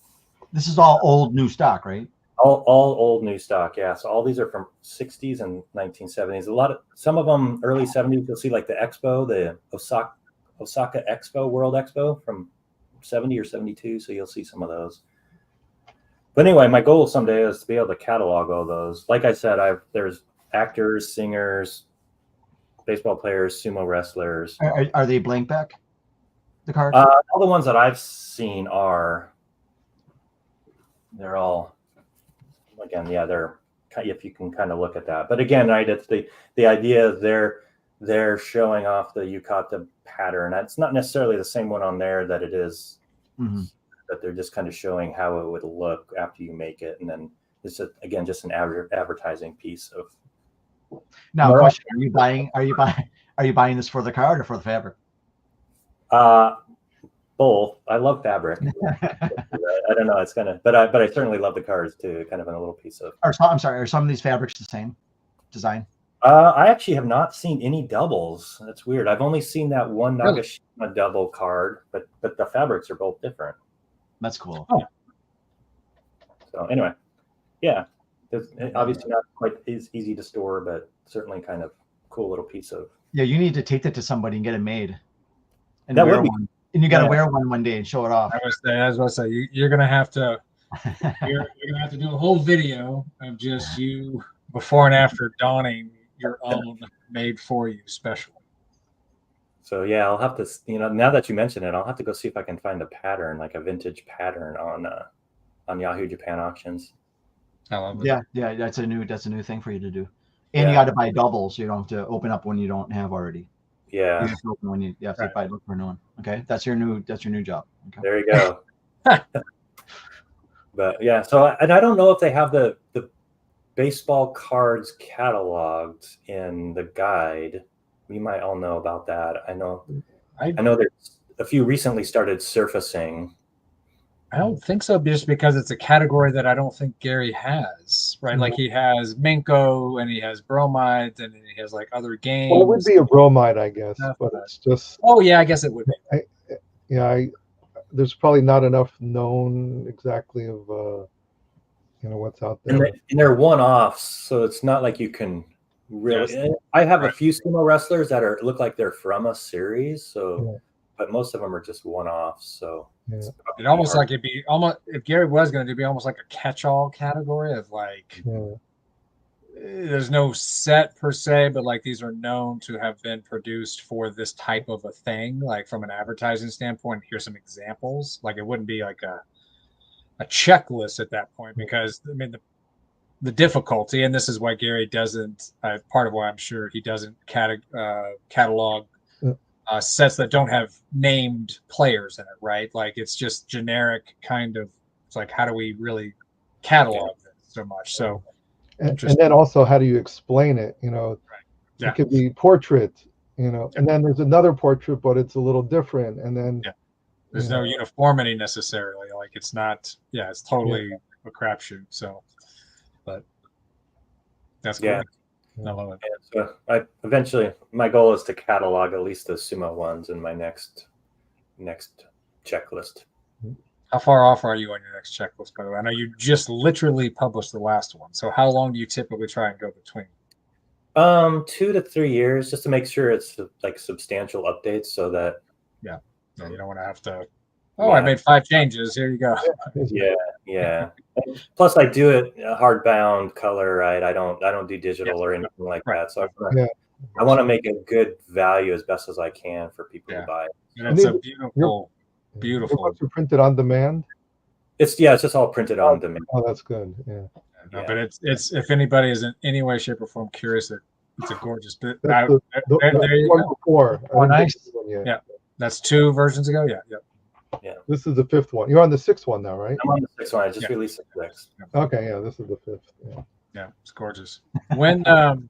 This is all old new stock, right? All old new stock, yeah. So all these are from 60s and 1970s. Some of them early 70s. You'll see like the Expo, the Osaka Expo, World Expo from 70 or 72. So you'll see some of those. But anyway, my goal someday is to be able to catalog all those. Like I said, there's actors, singers, baseball players, sumo wrestlers. Are they blank back? The cards? All the ones that I've seen they're all. Again, yeah, if you can kind of look at that. But again, right, it's the idea they're showing off the yukata pattern. It's not necessarily the same one on there that it is, but they're just kind of showing how it would look after you make it. And then it's just an advertising piece of. Now, question: Are you buying this for the card or for the fabric? Both. I love fabric. I don't know. It's but I certainly love the cards too. Kind of in a little piece of. I'm sorry. Are some of these fabrics the same design? I actually have not seen any doubles. That's weird. I've only seen that one Nagashima double card, but the fabrics are both different. That's cool. Oh. So anyway, yeah, it's obviously not quite as easy to store, but certainly kind of cool little piece of. Yeah, you need to take that to somebody and get it made. And that would be. And you got to wear one day and show it off. I was going to say, you're going to have to, you're going to have to do a whole video of just you before and after donning your own made for you special. So yeah, I'll have to, now that you mention it, I'll have to go see if I can find a pattern, like a vintage pattern on Yahoo Japan auctions. I love it. Yeah, that's a new thing for you to do. And you Yeah. got to buy doubles, so you don't have to open up when you don't have already. Yeah. You have to open when you have to buy look for a new one. Okay, that's your new job. Okay. There you go. But yeah, so and I don't know if they have the baseball cards cataloged in the guide. We might all know about that. I know there's a few recently started surfacing. I don't think so, just because it's a category that I don't think Gary has, right? Like he has Menko and he has bromides and he has like other games. Well, it would be a bromide, I guess, but it's just. Oh yeah, I guess it would be. There's probably not enough known exactly of what's out there. And they're one-offs, so it's not like you can really. Yes. I have a few sumo wrestlers that look like they're from a series, so but most of them are just one-offs. So it almost like it'd be almost, if Gary was going to be almost like a catch-all category of like. There's no set per se, but like these are known to have been produced for this type of a thing, like from an advertising standpoint. Here's some examples. Like it wouldn't be like a checklist at that point, because I mean the difficulty, and this is why Gary doesn't, part of why I'm sure he doesn't catalog sets that don't have named players in it, right? Like it's just generic kind of, it's like, how do we really catalog this so much? So and then also, how do you explain it? It could be portrait, and then there's another portrait, but it's a little different. And then there's no uniformity necessarily. Like it's not, it's totally a crapshoot. So, but that's cool. Yeah. I love it. So eventually, my goal is to catalog at least the sumo ones in my next checklist. How far off are you on your next checklist, by the way? I know you just literally published the last one. So how long do you typically try and go between? 2 to 3 years, just to make sure it's like substantial updates, so that you don't want to have to. I made 5 changes. Here you go. Yeah. Plus, I do it hardbound color, right? I don't do digital or anything like that. So I want to make a good value as best as I can for people to buy. And it's a beautiful. Your books are printed on demand? It's just all printed on demand. Oh, that's good. But it's if anybody is in any way, shape, or form curious, it's a gorgeous bit. There you one go. Before. Oh, nice. That's 2 versions ago. Yeah. This is the 5th one. You're on the 6th one now, right? I'm on the 6th one. I just released the 6th. Okay, this is the 5th. Yeah, it's gorgeous. When do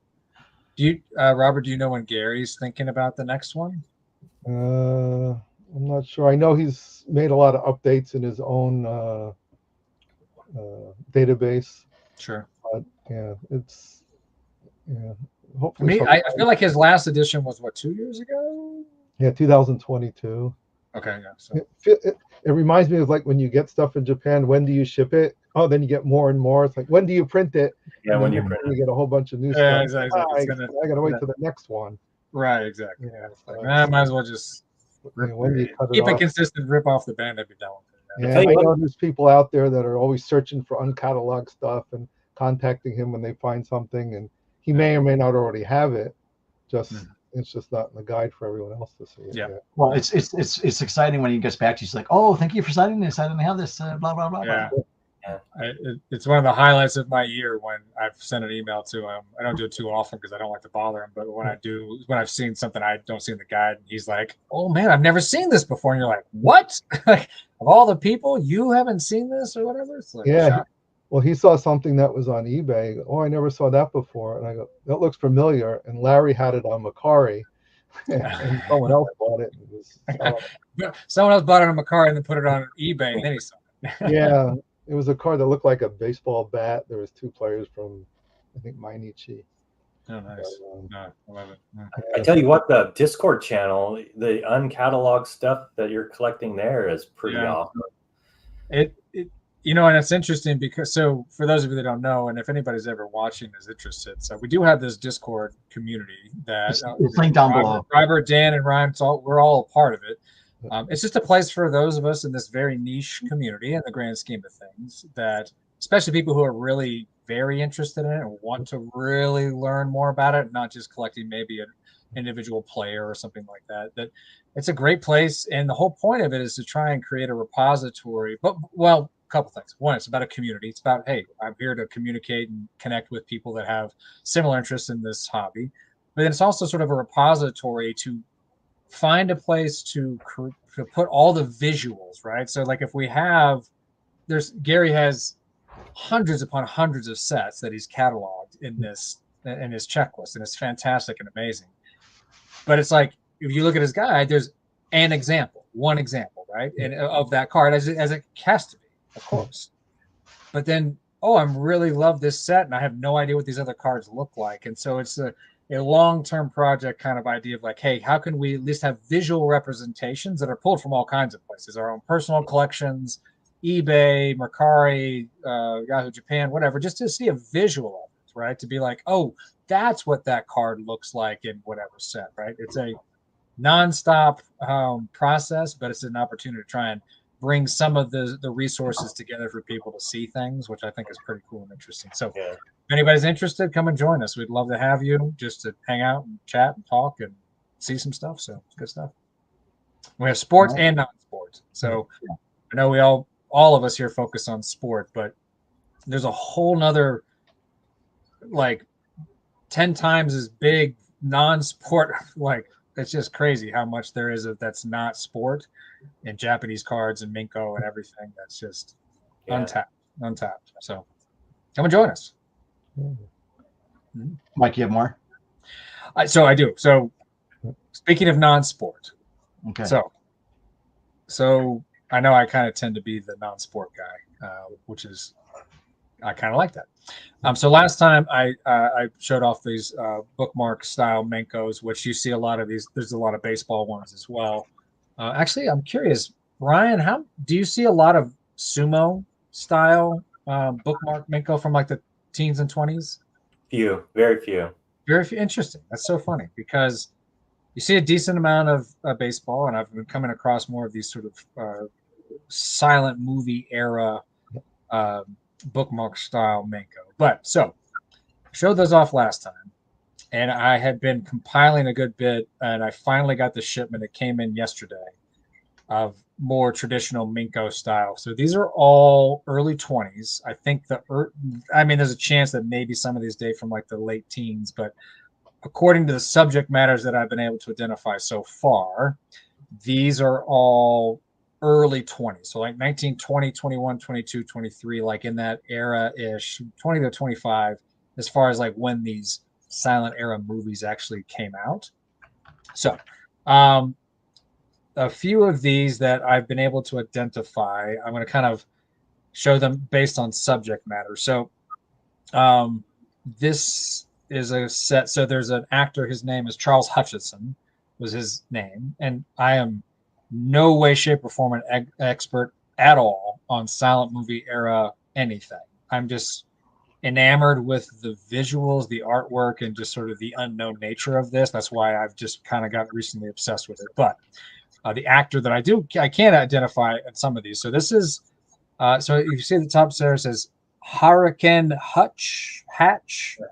you, Robert? Do you know when Gary's thinking about the next one? I'm not sure. I know he's made a lot of updates in his own database. Sure. But it's hopefully. I feel like his last edition was 2 years ago. Yeah, 2022. Okay, yeah. So. It reminds me of like when you get stuff in Japan. When do you ship it? Oh, then you get more and more. It's like, when do you print it? Yeah, when you print it, you get a whole bunch of new stuff. Exactly. I gotta wait till the next one. Right, exactly. I might as well just keep it consistent, rip off the band, and be done with it. I know there's people out there that are always searching for uncatalogued stuff and contacting him when they find something, and he may or may not already have it. It's just not in the guide for everyone else to see. Yeah. Well, it's exciting when he gets back to you. He's like, "Oh, thank you for signing this. I didn't have this." Blah blah blah. Yeah. It's one of the highlights of my year when I've sent an email to him. I don't do it too often because I don't like to bother him. But when I do, when I've seen something I don't see in the guide, and he's like, "Oh man, I've never seen this before." And you're like, "What? Like, of all the people, you haven't seen this or whatever?" It's like, well, he saw something that was on eBay. Oh, I never saw that before. And I go, that looks familiar. And Larry had it on Macari, and someone else bought it. Someone else bought it on Macari and then put it on eBay, and then he saw it. It was a card that looked like a baseball bat. There was 2 players from, I think, Mainichi. Oh, nice. I love it. I tell you what, the Discord channel, the uncatalogued stuff that you're collecting there is pretty awesome. And it's interesting because, so for those of you that don't know, and if anybody's ever watching is interested, so we do have this Discord community that it's linked down below. Robert, Dan, and Ryan, we're all a part of it. It's just a place for those of us in this very niche community in the grand scheme of things, that especially people who are really very interested in it and want to really learn more about it, not just collecting maybe individual player or something like that. That it's a great place, and the whole point of it is to try and create a repository. But a couple things. One, it's about a community. It's about, hey, I'm here to communicate and connect with people that have similar interests in this hobby. But then it's also sort of a repository to find a place to put all the visuals, right? So like if we have, Gary has hundreds upon hundreds of sets that he's cataloged in his checklist, and it's fantastic and amazing. But it's like, if you look at his guide, there's one example, right? And of that card as it has to be, of course. But then, I really love this set, and I have no idea what these other cards look like. And so it's a long-term project kind of idea of like, hey, how can we at least have visual representations that are pulled from all kinds of places, our own personal collections, eBay, Mercari, Yahoo Japan, whatever, just to see a visual of it, right? To be like, oh, that's what that card looks like in whatever set, right? It's a nonstop process, but it's an opportunity to try and bring some of the resources together for people to see things, which I think is pretty cool and interesting. So if anybody's interested, come and join us. We'd love to have you just to hang out and chat and talk and see some stuff. So it's good stuff. We have sports and non-sports. So I know we all of us here focus on sport, but there's a whole nother, like 10 times as big non-sport. Like, it's just crazy how much there is that's not sport in Japanese cards and Menko and everything. That's just untapped. So come and join us. Mike, you have more? So I do. So speaking of non-sport, okay. So I know I kind of tend to be the non-sport guy, which is, I kind of like that. So last time I showed off these bookmark style Menkos, which you see a lot of these. There's a lot of baseball ones as well. Actually, I'm curious, Ryan, how do you see a lot of sumo style bookmark Menko from like the teens and 20s? Few, very few. Very few. Interesting. That's so funny because you see a decent amount of baseball, and I've been coming across more of these sort of silent movie era bookmark style Menko. But so I showed those off last time, and I had been compiling a good bit, and I finally got the shipment. It came in yesterday of more traditional Menko style. So these are all early 20s. I think there's a chance that maybe some of these date from like the late teens, but according to the subject matters that I've been able to identify so far, these are all early 20s. So like 19, 20, 21, 22, 23, like in that era-ish, 20 to 25, as far as like when these silent era movies actually came out. So a few of these that I've been able to identify, I'm going to kind of show them based on subject matter. So this is a set. So there's an actor, his name is Charles Hutchison, was his name. And I am no way, shape, or form an expert at all on silent movie era anything. I'm just enamored with the visuals, the artwork, and just sort of the unknown nature of this. That's why I've just kind of got recently obsessed with it. But the actor that I can't identify in some of these. So this is, so you see at the top there, it says Hurricane Hatch.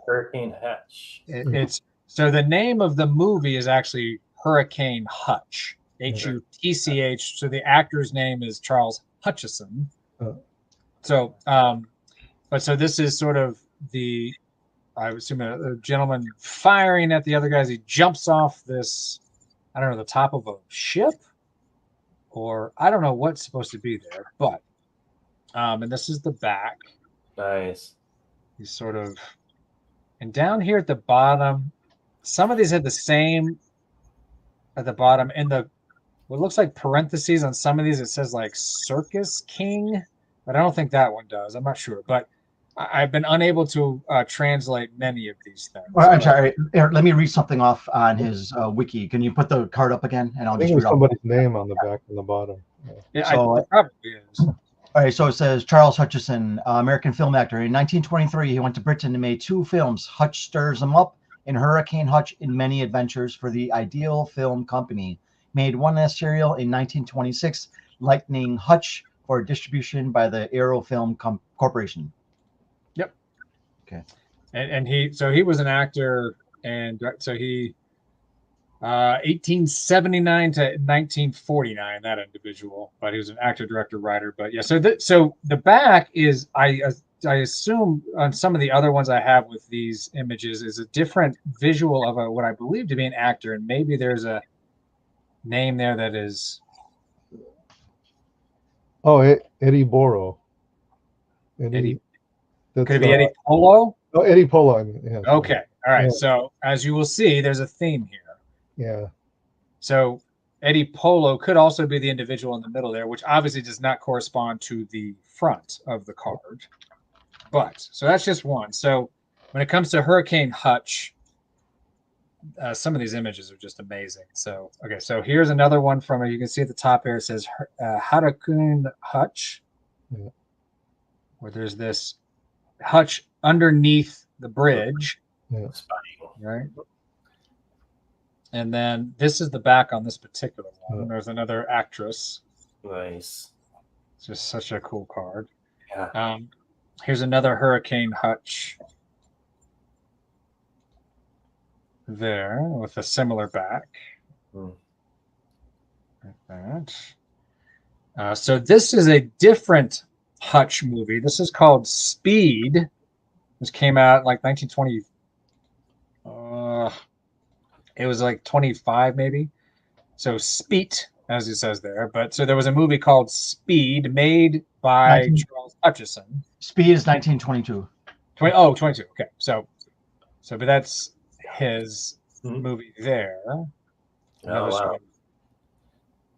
Hurricane Hatch. It's so the name of the movie is actually Hurricane Hutch. Hutch. So the actor's name is Charles Hutchison. So, but so this is sort of I would assume a gentleman firing at the other guys. He jumps off this, I don't know, the top of a ship, or I don't know what's supposed to be there, but and this is the back. Nice. He's sort of, and down here at the bottom, some of these had the same at the bottom. In the what looks like parentheses on some of these, it says like Circus King, but I don't think that one does. I'm not sure, but I've been unable to translate many of these things. Well, I'm sorry. Eric, let me read something off on his wiki. Can you put the card up again? And I'll just read somebody's name on the back and the bottom. Yeah, so, it probably is. All right, so it says Charles Hutchison, American film actor. In 1923, he went to Britain and made 2 films, Hutch Stirs 'Em Up and Hurricane Hutch in Many Adventures for the Ideal Film Company. Made one serial in 1926, Lightning Hutch, for distribution by the Aero Film Corporation. Yep. Okay. And he was an actor, and so he 1879 to 1949, that individual, but he was an actor, director, writer. But yeah, so the back is, I assume on some of the other ones I have with these images is a different visual of what I believe to be an actor, and maybe there's a name there that is. Oh, Eddie Boro. Eddie. That's, could it be Eddie Polo? Oh, Eddie Polo. I mean, yeah, okay, all right. Yeah. So as you will see, there's a theme here. Yeah. So Eddie Polo could also be the individual in the middle there, which obviously does not correspond to the front of the card. But so that's just one. So when it comes to Hurricane Hutch, some of these images are just amazing. So, okay, so here's another one from, you can see at the top here, it says Hurricane Hutch, where there's this hutch underneath the bridge. Yeah. Right. And then this is the back on this particular one. There's another actress. Nice. It's just such a cool card. Yeah. Here's another Hurricane Hutch there with a similar back. Like that. So this is a different Hutch movie. This is called Speed. This came out like 1920. It was like 25 maybe. So Speed, as it says there. But so there was a movie called Speed made by Charles Hutchison. Speed is 1922. 22. Okay. So but that's his movie there. Wow.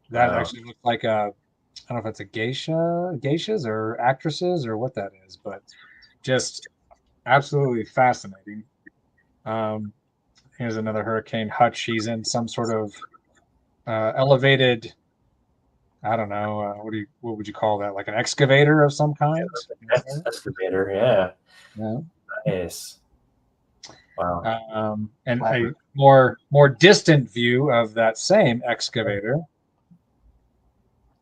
That actually looks like I don't know if it's a geishas or actresses or what that is, but just absolutely fascinating. Here's another Hurricane Hutch. He's in some sort of elevated, I don't know, what would you call that? Like an excavator of some kind? Excavator, yeah. Yeah. Nice. Wow. And a more distant view of that same excavator,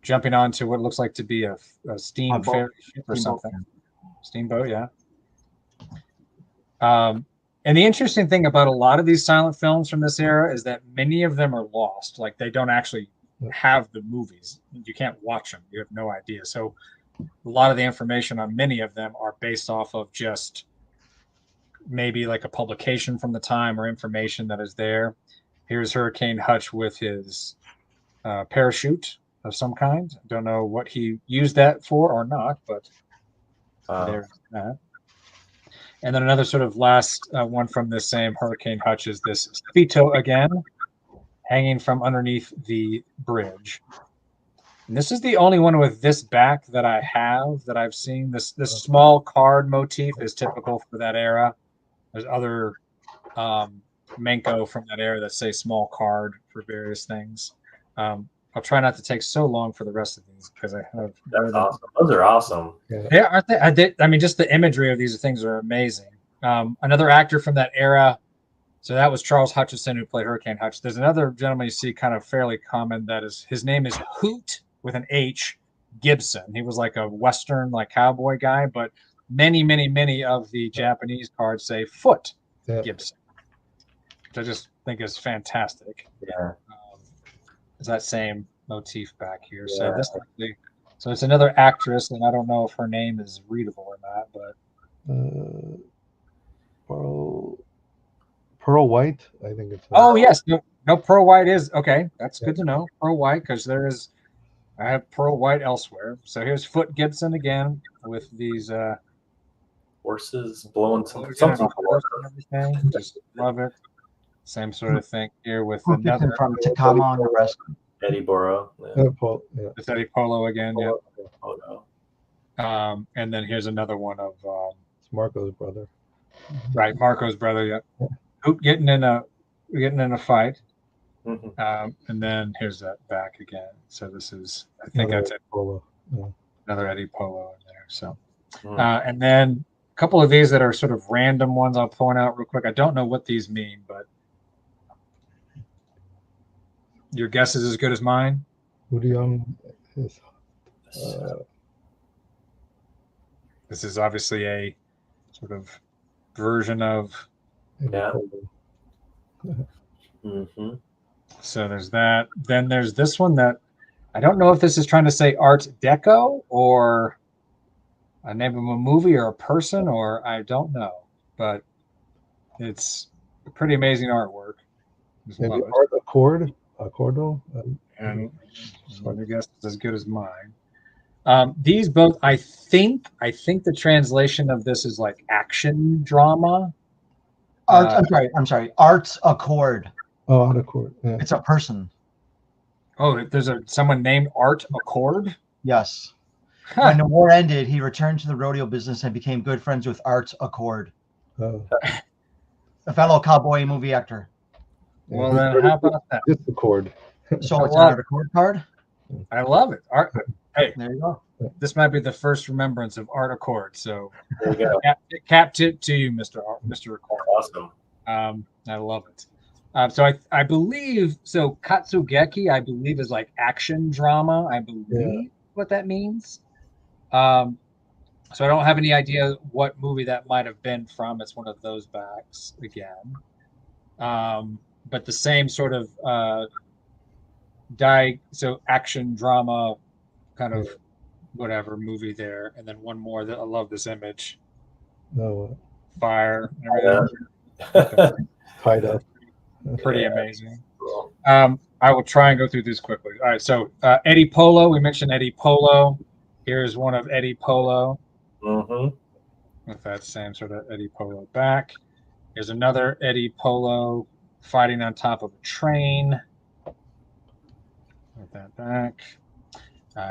jumping onto what looks like to be a steam ferry ship or something. Steamboat, yeah. And the interesting thing about a lot of these silent films from this era is that many of them are lost. Like they don't actually have the movies. You can't watch them. You have no idea. So a lot of the information on many of them are based off of just maybe like a publication from the time or information that is there. Here's Hurricane Hutch with his parachute of some kind. Don't know what he used that for or not, but there's that. And then another sort of last one from this same Hurricane Hutch is this Spito again, hanging from underneath the bridge. And this is the only one with this back that I have that I've seen. This small card motif is typical for that era. There's other Menko from that era that say small card for various things. I'll try not to take so long for the rest of these because I have. That's awesome. Those are awesome. Yeah, aren't they? I mean, just the imagery of these things are amazing. Another actor from that era. So that was Charles Hutchison who played Hurricane Hutch. There's another gentleman you see kind of fairly common that is, his name is Hoot with an H Gibson. He was like a Western, like cowboy guy, but many of the Japanese cards say Foot Gibson, which I just think is fantastic. Yeah. Is that same motif back here. Yeah. So it's another actress, and I don't know if her name is readable or not, but Pearl White, I think it's. Oh yes, no, Pearl White is okay. That's good to know. Pearl White, because I have Pearl White elsewhere. So here's Foot Gibson again with these horses blowing something and everything. Just love it. Same sort of thing here with another from Tacoma on the rest. Eddie Boro. With Eddie Polo again. Polo. Yeah. Oh no. And then here's another one of it's Marco's brother. Right, Marco's brother. Yeah. Hoot getting in a fight. Mm-hmm. And then here's that back again. So this is, I think that's Eddie Polo. Another Eddie Polo in there. So, and then a couple of these that are sort of random ones I'll point out real quick. I don't know what these mean, but your guess is as good as mine. This is obviously a sort of version of. Yeah. Mm-hmm. So there's that. Then there's this one that I don't know if this is trying to say Art Deco or a name of a movie or a person, or I don't know, but it's pretty amazing artwork. Just Maybe love it. Art Accord, Accordo. And your guess is as good as mine. These both, I think the translation of this is like action drama. Art, I'm sorry. Arts Accord. Oh, Art Accord. Yeah. It's a person. Oh, there's someone named Art Accord? Yes. When the war ended, he returned to the rodeo business and became good friends with Art Accord, Oh. a fellow cowboy movie actor. Well, then how about that? It's Accord. So it's an Art Accord card. I love it. Art. Hey, there you go. This might be the first remembrance of Art Accord. So there you go. Cap tip to you, Mr. Accord. Awesome. I love it. So I believe so. Katsugeki, I believe, is like action drama. I believe what that means. So I don't have any idea what movie that might have been from. It's one of those backs again. But the same sort of so action drama kind of whatever movie there. And then one more that I love this image. No. Fire. Tied up. Pretty amazing. I will try and go through these quickly. All right. So Eddie Polo, we mentioned Eddie Polo. Here's one of Eddie Polo. Mm-hmm. With that same sort of Eddie Polo back. Here's another Eddie Polo fighting on top of a train. With that back.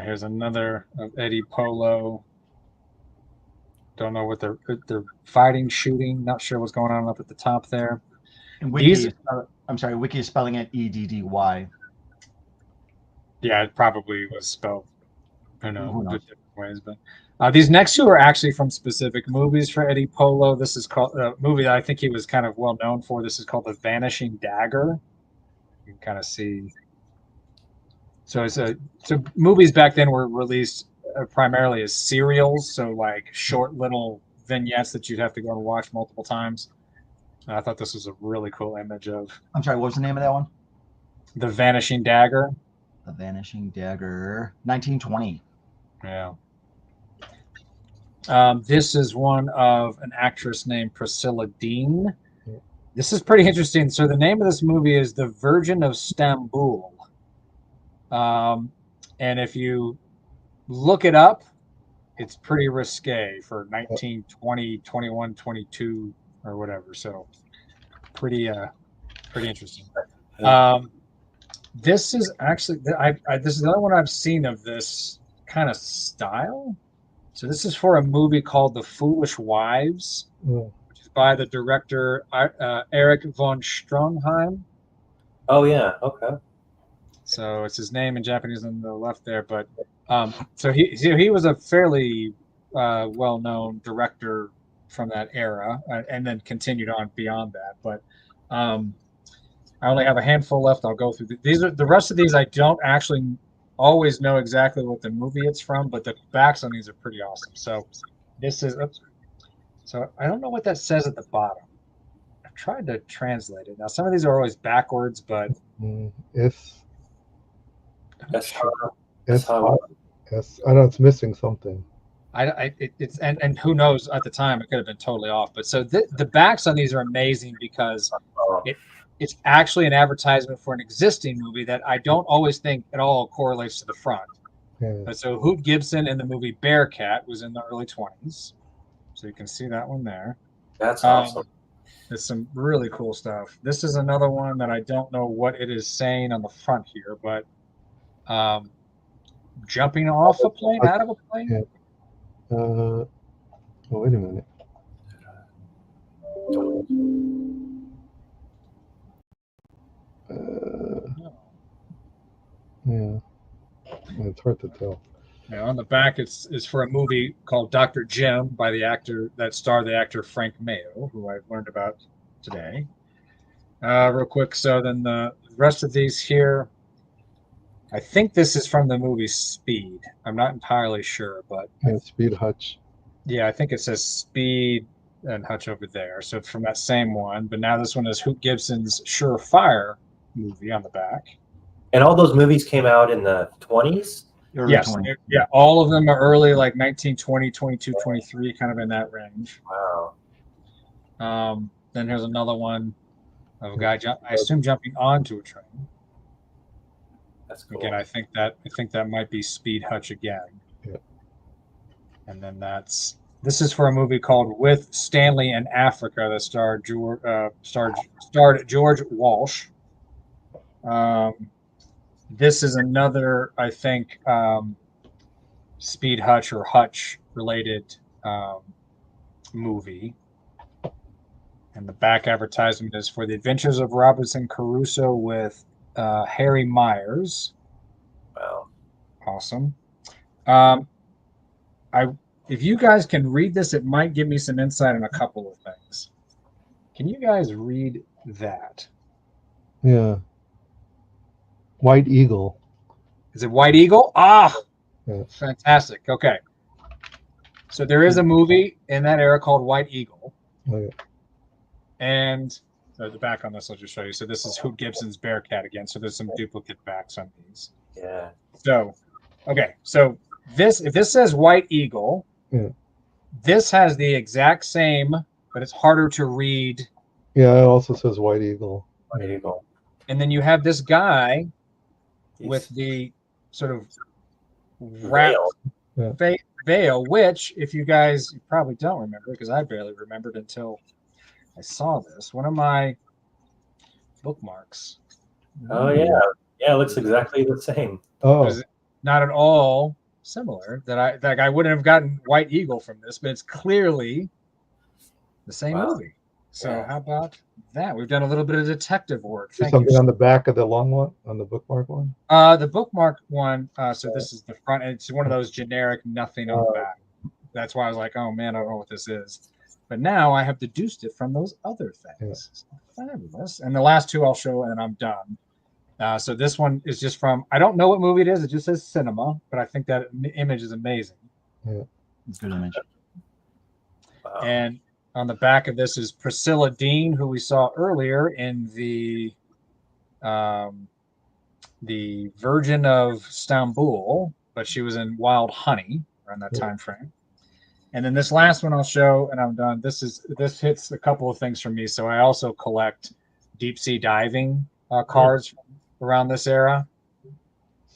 Here's another of Eddie Polo. Don't know what they're fighting, shooting. Not sure what's going on up at the top there. And Wiki, I'm sorry, Wiki is spelling it EDDY. Yeah, it probably was spelled, different ways. But these next two are actually from specific movies for Eddie Polo. This is called a movie that I think he was kind of well known for. This is called The Vanishing Dagger. You can kind of see. So movies back then were released primarily as serials, so like short little vignettes that you'd have to go and watch multiple times. And I thought this was a really cool image of. I'm sorry, what was the name of that one? The Vanishing Dagger. The Vanishing Dagger, 1920. Yeah. This is one of an actress named Priscilla Dean. This is pretty interesting. So the name of this movie is The Virgin of Stamboul. And if you look it up, it's pretty risque for 1920, 21, 22 or whatever. So pretty interesting. This is actually, this is the only one I've seen of this kind of style. So this is for a movie called The Foolish Wives, which is by the director Erich von Stroheim. Oh yeah, okay. So it's his name in Japanese on the left there, but so he was a fairly well-known director from that era, and then continued on beyond that. But I only have a handful left. I'll go through these. Are the rest of these I don't actually always know exactly what the movie it's from, but the backs on these are pretty awesome. So this is so I don't know what that says at the bottom. I've tried to translate it. Now some of these are always backwards, but Yes, I know it's missing something. It's and who knows, at the time it could have been totally off. But so the backs on these are amazing because it's actually an advertisement for an existing movie that I don't always think at all correlates to the front. Yeah. But so Hoot Gibson in the movie Bearcat was in the early 20s. So you can see that one there. That's awesome. There's some really cool stuff. This is another one that I don't know what it is saying on the front here, but jumping off a plane, out of a plane? Yeah. Oh, wait a minute. Yeah, it's hard to tell. Yeah, on the back, it's for a movie called Dr. Jim by the actor that starred the actor Frank Mayo, who I've learned about today. Real quick, so then the rest of these here, I think this is from the movie Speed. I'm not entirely sure, but Speed Hutch. Yeah, I think it says Speed and Hutch over there. So it's from that same one. But now this one is Hoot Gibson's Surefire movie on the back. And all those movies came out in the 20s? Yes. 20. Yeah. All of them are early, like 1920, 22, 23, kind of in that range. Wow. Then here's another one of a guy, I assume, jumping onto a train. That's cool. Again, I think that might be Speed Hutch again. Yeah. And then this is for a movie called With Stanley in Africa that starred George Walsh. This is another, I think, Speed Hutch or Hutch related movie. And the back advertisement is for The Adventures of Robinson Crusoe with Harry Myers. Wow. Awesome. If you guys can read this, it might give me some insight on a couple of things. Can you guys read that? Yeah. White Eagle. Is it White Eagle? Ah, Yeah. fantastic. Okay. So there is a movie in that era called White Eagle. Oh, yeah. And the back on this, I'll just show you. So this is Hoot Gibson's Bearcat again. So there's some duplicate backs on these. Yeah. So, okay. So if this says White Eagle, Yeah. this has the exact same, but it's harder to read. Yeah, it also says White Eagle. White Eagle. And then you have this guy with the sort of wrapped veil, which, if you guys probably don't remember, because I barely remembered until I saw this. One of my bookmarks. Oh, yeah. Yeah, it looks exactly the same. Oh. Not at all similar. That I wouldn't have gotten White Eagle from this, but it's clearly the same movie. So how about that? We've done a little bit of detective work. There's something on the back of the long one, on the bookmark one? The bookmark one, so this is the front. It's one of those generic nothing on the back. That's why I was like, oh man, I don't know what this is. But now I have deduced it from those other things. Yeah. Fabulous. And the last two I'll show and I'm done. So this one is just from, I don't know what movie it is. It just says cinema, but I think that image is amazing. Yeah. It's a good image. Wow. And on the back of this is Priscilla Dean, who we saw earlier in the Virgin of Stamboul, but she was in Wild Honey around that time frame. And then this last one I'll show, and I'm done. This hits a couple of things for me. So I also collect deep sea diving cards from around this era.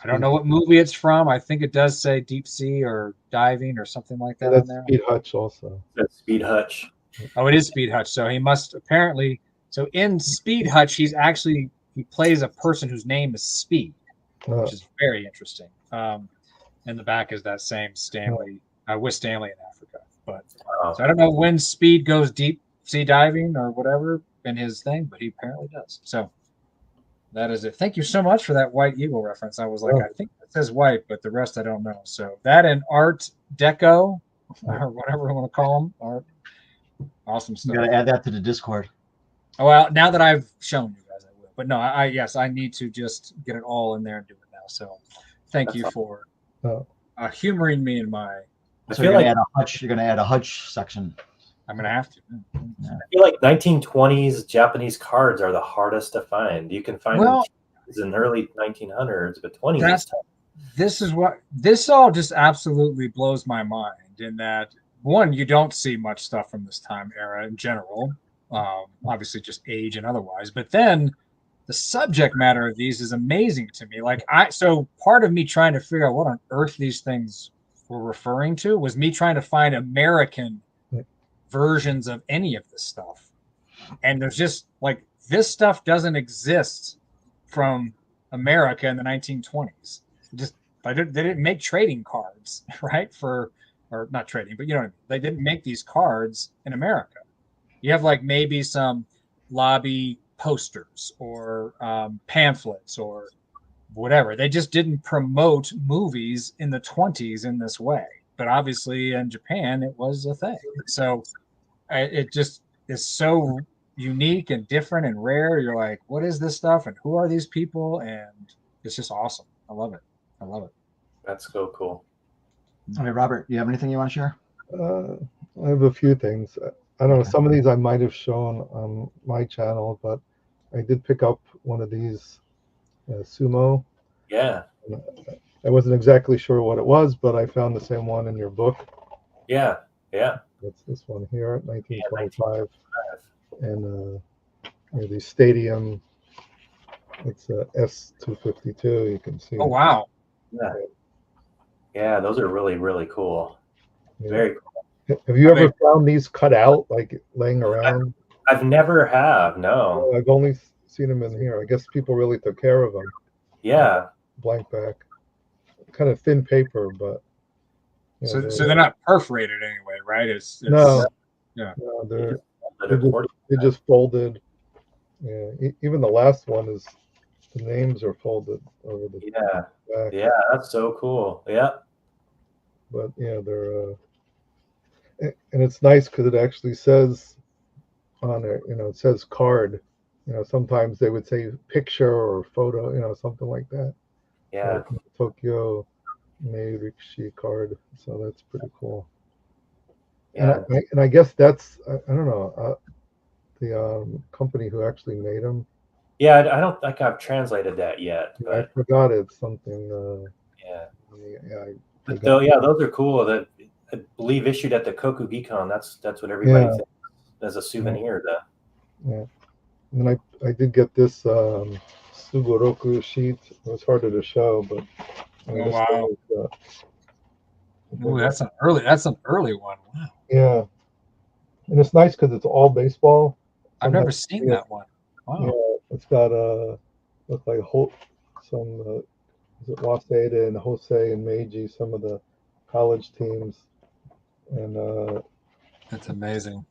I don't know what movie it's from. I think it does say deep sea or diving or something like that on there. Speed Hutch also. That's Speed Hutch. Oh, it is Speed Hutch. So he must apparently. So in Speed Hutch, he plays a person whose name is Speed, which is very interesting. And the back is that same Stanley with Stanley in Africa. But so I don't know when Speed goes deep sea diving or whatever in his thing, but he apparently does. So that is it. Thank you so much for that White Eagle reference. I was like, I think it says white, but the rest I don't know. So that and Art Deco or whatever we want to call them. Art. Awesome stuff. You got to add that to the Discord. Oh, well, now that I've shown you guys, I will. But no, I need to just get it all in there and do it now. So thank you for humoring me in my. So you're going to add a Hutch section. I'm going to have to. I feel like 1920s Japanese cards are the hardest to find. You can find them in early 1900s, but 20s. This all just absolutely blows my mind in that, one, you don't see much stuff from this time era in general, obviously just age and otherwise. But then the subject matter of these is amazing to me. So part of me trying to figure out what on earth these things were referring to was me trying to find American versions of any of this stuff. And there's just like, this stuff doesn't exist from America in the 1920s. They didn't make trading cards, right? Or not trading, but you know what I mean? They didn't make these cards in America. You have like maybe some lobby posters or pamphlets or whatever. They just didn't promote movies in the 20s in this way. But obviously in Japan, it was a thing. So it just is so unique and different and rare. You're like, what is this stuff? And who are these people? And it's just awesome. I love it. That's so cool. Okay, Robert, you have anything you want to share? I have a few things. I don't know. Some of these I might have shown on my channel, but I did pick up one of these Sumo. Yeah. I wasn't exactly sure what it was, but I found the same one in your book. Yeah. Yeah. That's this one here, 1925, Yeah, and the stadium. It's a S252. You can see. Oh wow. yeah. Yeah. Those are really, really cool. Yeah. Very cool. Have you ever found these cut out, like laying around? I've never have. No. I've only seen them in here. I guess people really took care of them. Yeah. Blank back, kind of thin paper, but So they're not perforated anyway, right? It's no, yeah. no, they're just folded. Yeah, even the last one is the names are folded over the back. Yeah, that's so cool. Yeah. But yeah, they're and it's nice because it actually says on it, it says card. Sometimes they would say picture or photo, something like that. Yeah. Like Tokyo Meirishi card. So that's pretty cool. Yeah. And I guess that's I don't know the company who actually made them. Yeah, I don't think I've translated that yet. But I forgot it's something. yeah. Yeah. But those are cool. That I believe issued at the Kokugikon. That's what everybody thinks as a souvenir. Yeah. And then I did get this Sugoroku sheet. It was harder to show, but oh wow. Ooh, that's an early one. Wow. Yeah. And it's nice because it's all baseball. I've never seen that one. Wow. Yeah, it's got looks like some is it Waseda and Jose and Meiji, some of the college teams, and that's amazing.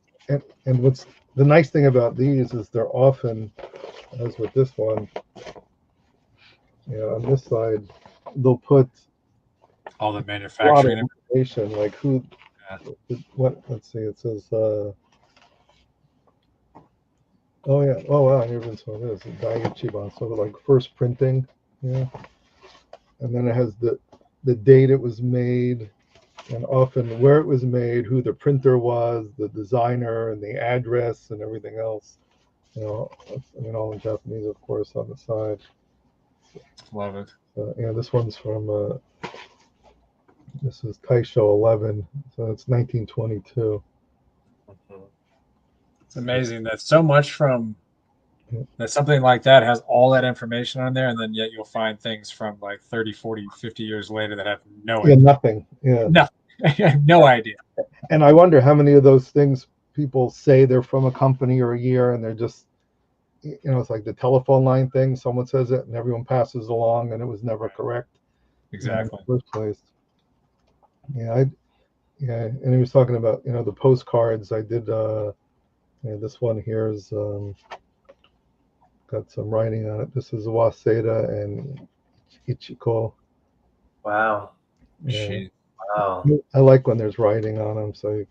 And what's the nice thing about these is they're often, as with this one, on this side, they'll put all the manufacturing information, like who, what. Let's see, it says. Oh yeah! Oh wow! Here this one is Daiichiban. So like first printing, and then it has the date it was made, and often where it was made, who the printer was, the designer, and the address, and everything else. All in Japanese, of course, on the side. Love it. This one's from. This is Taisho 11, so it's 1922. It's amazing that so much from that something like that has all that information on there, and then yet you'll find things from like 30, 40, 50 years later that have no idea. Nothing. Yeah. No, I have no idea. And I wonder how many of those things people say they're from a company or a year, and they're just, it's like the telephone line thing. Someone says it, and everyone passes along, and it was never correct. Exactly. In the first place. And he was talking about, the postcards. I did. This one here is got some writing on it. This is Waseda and Ichiko. Wow. Yeah. Wow. I like when there's writing on them. So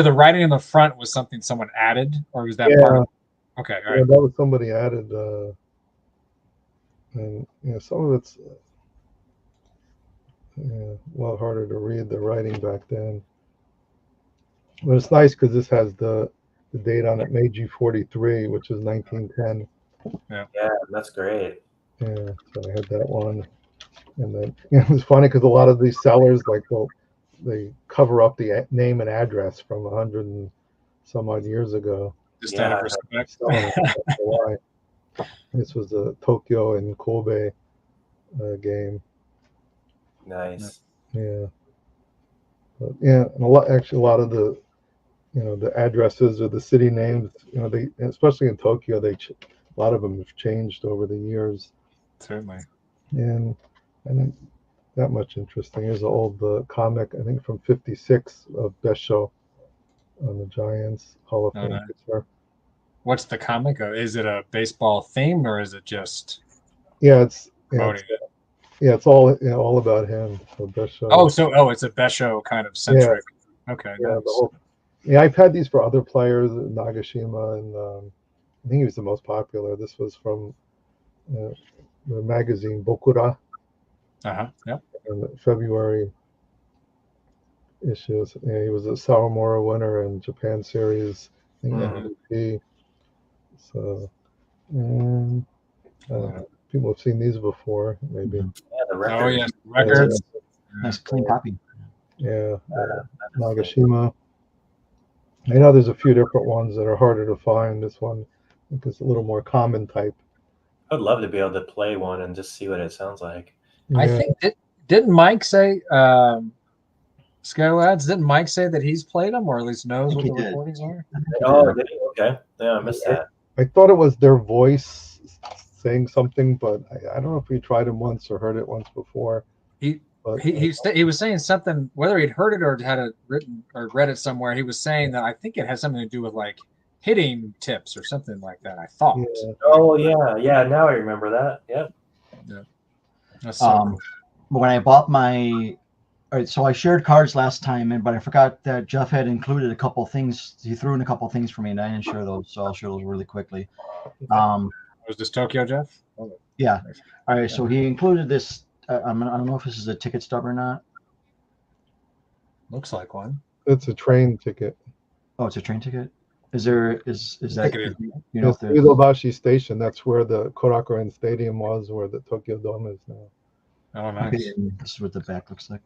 the writing in the front was something someone added, or was that part of? Okay, all right. That was somebody added, and some of it's a lot harder to read the writing back then. But it's nice because this has the date on it, Meiji 43, which is 1910. Yeah, that's great. Yeah, so I had that one. And then it was funny because a lot of these sellers, like, they cover up the name and address from 100 and some odd years ago. Just out of respect. Why. This was a Tokyo and Kobe game. Nice. Yeah. But, and a lot of the the addresses or the city names, they, especially in Tokyo, a lot of them have changed over the years. Certainly. And I think that much interesting. Here's an old comic, I think from '56 of Besho on the Giants Hall of Fame. Nice. What's the comic? Is it a baseball theme or is it just? It's all about him. So Besho. It's a Besho kind of centric. Yeah. Okay. Yeah, nice. I've had these for other players, Nagashima, and I think he was the most popular. This was from the magazine Bokura. Yep. In the February issues. He was a Sawamura winner in Japan Series. I think MVP. So And people have seen these before, maybe. Yeah, the record. Oh yes, records. Nice clean copy. Yeah, Nagashima. I know there's a few different ones that are harder to find. This one, I think, is a little more common type. I'd love to be able to play one and just see what it sounds like. Yeah. I think didn't Mike say Skylads? Didn't Mike say that he's played them, or at least knows what the recordings are? Oh, did he? Okay. Yeah, I missed that. I thought it was their voice saying something, but I don't know if we tried him once or heard it once before. He was saying something, whether he'd heard it or had it written or read it somewhere. He was saying that I think it has something to do with like hitting tips or something like that. I thought. Yeah. Oh yeah. Now I remember that. Yep. Yeah. That's so cool. But when I bought my, all right, so I shared cards last time, but I forgot that Jeff had included a couple things. He threw in a couple things for me, and I didn't share those, so I'll share those really quickly. Was this Tokyo, Jeff? Oh. Yeah. All right. So he included this. I don't know if this is a ticket stub or not. Looks like one. It's a train ticket. Oh, it's a train ticket. Is that? You know, it's Uedobashi Station. That's where the Korakuen Stadium was, where the Tokyo Dome is now. Oh, nice. Okay, this is what the back looks like.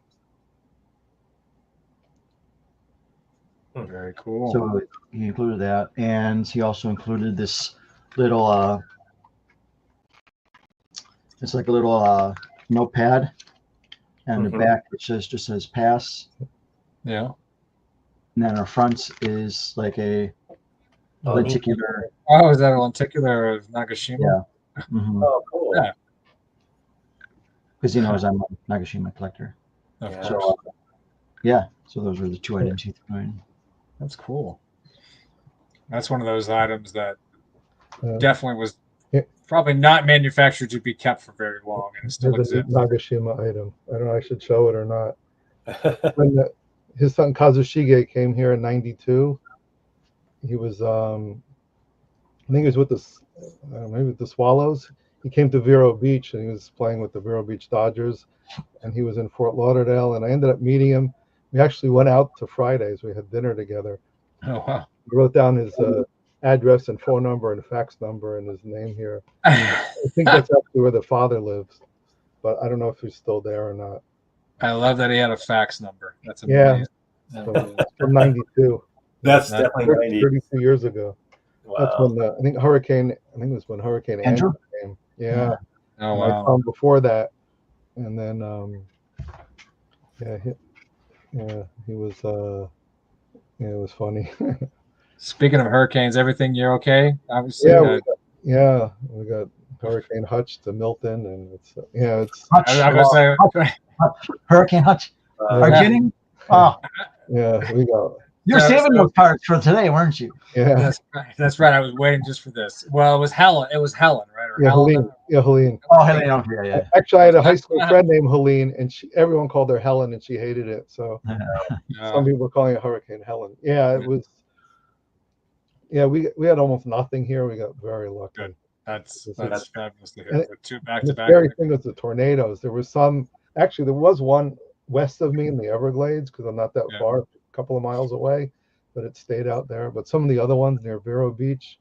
Very cool. So he included that, and he also included this little. It's like a little notepad, and the back it just says pass. Yeah. And then our front is like a lenticular. Oh, is that a lenticular of Nagashima? Yeah. Mm-hmm. Oh, cool. Yeah. Because he knows I'm a Nagashima collector. Of course. So, so those were the two items he threw in. That's cool. That's one of those items that definitely was probably not manufactured to be kept for very long, and it still exists. Nagashima item. I don't know. I should show it or not. When his son Kazushige came here in '92, he was I think he was with maybe with the Swallows. He came to Vero Beach and he was playing with the Vero Beach Dodgers, and he was in Fort Lauderdale, and I ended up meeting him. We actually went out to Fridays. We had dinner together. Oh wow! He wrote down his address and phone number and fax number and his name here. I think that's actually where the father lives, but I don't know if he's still there or not. I love that he had a fax number. That's amazing. Yeah, from '92. That's definitely 32 years ago. Wow. That's when I think it was when Hurricane Andrew came. Yeah. Oh wow. I found before that, and then he was it was funny. Speaking of hurricanes, everything you're okay? Obviously. We got Hurricane Hutch to Milton, and it's Hutch. I'm gonna say Hurricane Hutch. Are you kidding? Oh, yeah, we got. You're saving those cards for today, weren't you? Yeah, that's right. I was waiting just for this. Well, it was Helen, right? Or Helene. Yeah, Helene. Oh, Helene. Yeah. Actually, I had a high school friend named Helene, and everyone called her Helen, and she hated it. So some people were calling it Hurricane Helen. Yeah, it was. Yeah, we had almost nothing here. We got very lucky. Good. That's fabulous to hear. And Two back to the back. scary thing was the tornadoes. There was there was one west of me in the Everglades because I'm not that far, a couple of miles away, but it stayed out there. But some of the other ones near Vero Beach,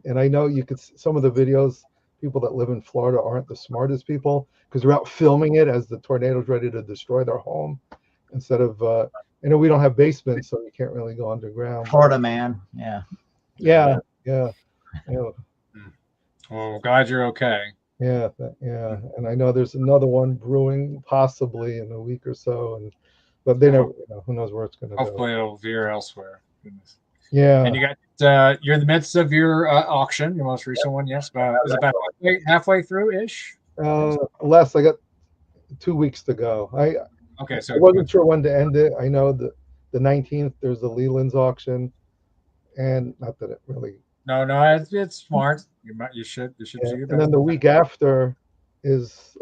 and I know some of the videos, people that live in Florida aren't the smartest people because they're out filming it as the tornado's ready to destroy their home instead of, we don't have basements, so you can't really go underground. Florida man. Yeah. Well, glad you're okay. Yeah. And I know there's another one brewing possibly in a week or so, but they never, who knows where it's going to go. Hopefully it'll veer elsewhere. Goodness. Yeah. And you got you're in the midst of your auction, your most recent one, yes. Is it about halfway through ish? Less. I got 2 weeks to go. So I wasn't sure when to end it. I know that the 19th there's the Leland's auction, and not that it really. No, it's smart. You should do your best. And then the week after is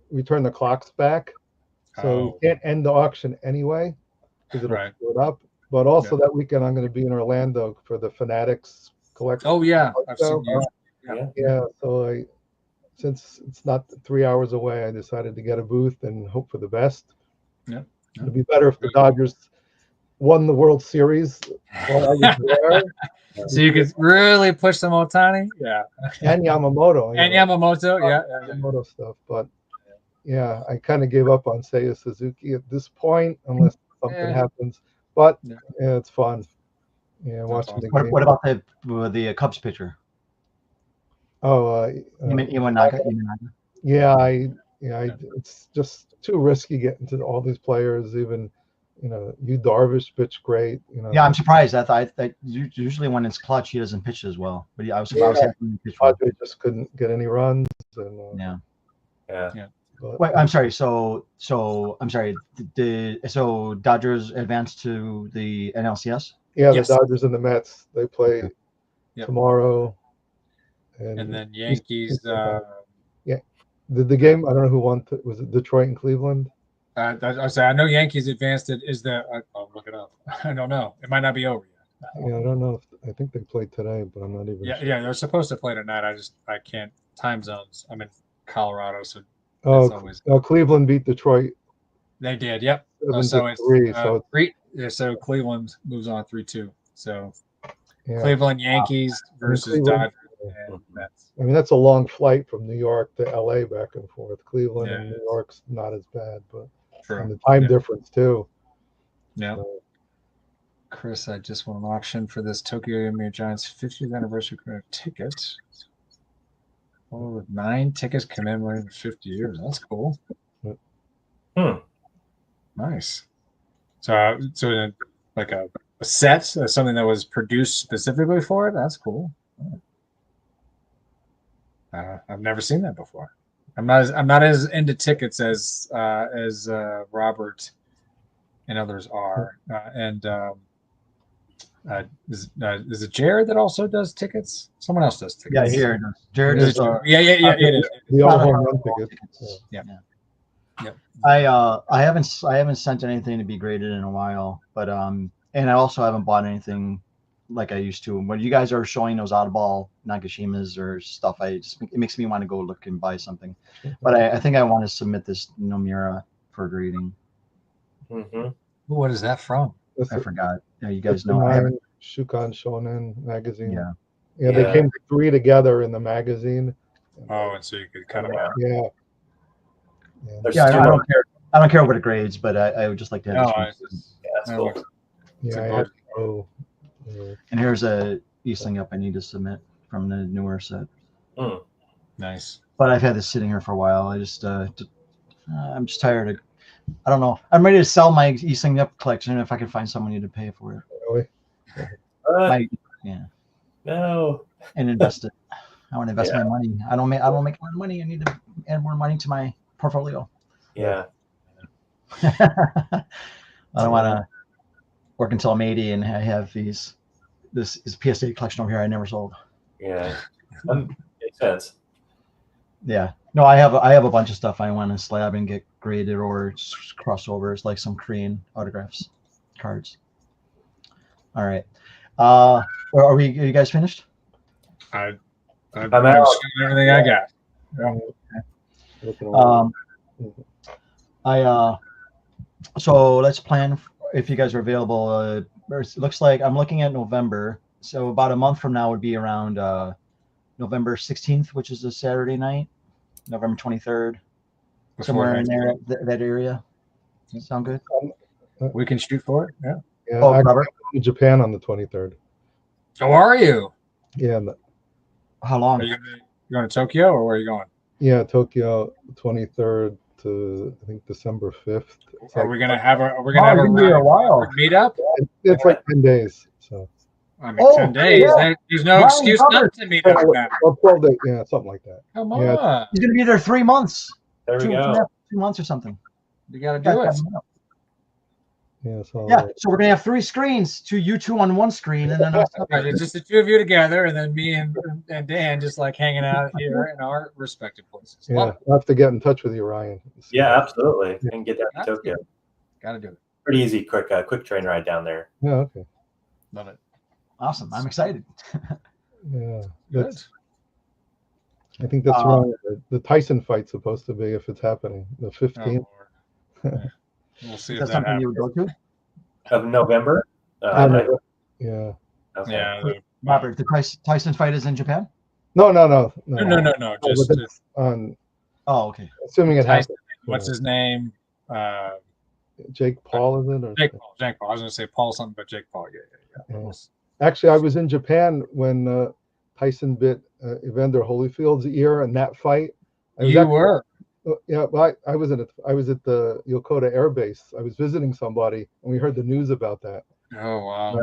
we turn the clocks back, so we can't end the auction anyway because it'll screw it up. But also that weekend I'm going to be in Orlando for the Fanatics collection. Oh yeah, I've seen you. Yeah. So since it's not 3 hours away, I decided to get a booth and hope for the best. Yeah. It'd be better if the Dodgers won the World Series while I was there. So you could really push some Otani, yeah, And Yamamoto. and Yamamoto, yeah. Yamamoto stuff, but yeah, I kind of gave up on Seiya Suzuki at this point, unless something happens. But Yeah. yeah, it's fun. Yeah, watching awesome. the game. What about the Cubs pitcher? Oh, Iwanaga? yeah, it's just too risky getting to all these players. Even, Yu Darvish pitched great. Yeah, I'm surprised. I thought that usually when it's clutch, he doesn't pitch as well. But I was happy he pitched well. Padre just couldn't get any runs. And, Yeah. but, Wait, I'm sorry. So I'm sorry. So Dodgers advanced to the NLCS. yeah, Yes. the Dodgers and the Mets, they play tomorrow. And then Yankees. The game, I don't know who won. Was it Detroit and Cleveland? I know Yankees advanced. I'll look it up. I don't know. It might not be over yet. Yeah, I don't know. I think they played today, but I'm not even sure. Yeah, they're supposed to play tonight. I can't. Time zones. I'm in Colorado, so Cleveland beat Detroit. They did. Yep. So it's three. Yeah, so Cleveland moves on 3-2. So yeah. Cleveland Yankees versus Dodgers and Mets. I mean, that's a long flight from New York to LA back and forth. Cleveland and New York's not as bad, but and the time difference too. Yeah. So, Chris, I just won an auction for this Tokyo Yomiuri Giants 50th anniversary ticket. With 9 tickets commemorating 50 years. That's cool. Nice. So like a set, something that was produced specifically for it. That's cool. I've never seen that before. I'm not as into tickets as Robert and others are. Is it Jared that also does tickets? Someone else does tickets. Yeah, here. Jared is. It is. The all home run tickets. Yeah. I haven't sent anything to be graded in a while, but and I also haven't bought anything like I used to. When you guys are showing those oddball Nagashimas or stuff, it makes me want to go look and buy something. But I think I want to submit this Nomura for grading. Mm-hmm. What is that from? I forgot. Yeah, you guys know. Shukan Shonen magazine. Yeah, they came 3 together in the magazine. Oh, and so you could cut them out. Yeah. I don't care. I don't care what it grades, but I would just like to have this. That's cool. Yeah. And here's a e-sling up I need to submit from the newer set. Nice. But I've had this sitting here for a while. I'm just tired of. I don't know. I'm ready to sell my e-sling up collection if I can find someone to pay for it. Really? No. And invest it. I want to invest my money. I don't make a lot of money. I need to add more money to my portfolio. Yeah. I don't want to work until I'm 80 and I have this PSA collection over here I never sold. Yeah. Makes sense. Yeah. No, I have a bunch of stuff I want to slab and get graded or crossovers, like some Korean autographs, cards. All right. Are you guys finished? I'm out. Everything I got. Yeah. So let's plan if you guys are available. It looks like I'm looking at November. So about a month from now would be around November 16th, which is a Saturday night, November 23rd, somewhere in there, that area. Does that sound good? We can shoot for it. Yeah. Yeah. Oh, I'm Robert? in Japan on the 23rd. How are you? Yeah. How long? Are you going to Tokyo or where are you going? Yeah, Tokyo 23rd to I think December 5th. Are we gonna have a meetup? It's like 10 days. So I mean, 10 days. Yeah. There's no excuse not to meet up. Well, 12 days, yeah, something like that. Come on. Yeah. He's gonna be there 3 months. There we go. 2 months or something. You got to do it. Yeah, so So we're gonna have 3 screens, you two on one screen, and then Right, just the 2 of you together, and then me and Dan just like hanging out here in our respective places. yeah, I'll have to get in touch with you, Ryan. Yeah, absolutely. And get that to Tokyo. Got to do it. Pretty easy, quick train ride down there. Yeah, okay. Love it. awesome. I'm excited. Yeah, Good. I think that's wrong. The Tyson fight's supposed to be, if it's happening, the 15th. Oh, Lord. We'll see Is if that that something you happens. would go to? Of November? Yeah. Okay. Yeah. Robert, the Tyson fight is in Japan? No. No. Just But that's on. Oh, okay. Assuming it Tyson, happens. what's his name? Jake Paul, is it? Or Jake Paul. I was going to say Paul something, but Jake Paul. Yeah. Actually, I was in Japan when Tyson bit Evander Holyfield's ear in that fight. Were. Yeah, well, I was at the Yokota Air Base. I was visiting somebody, and we heard the news about that. Oh, wow.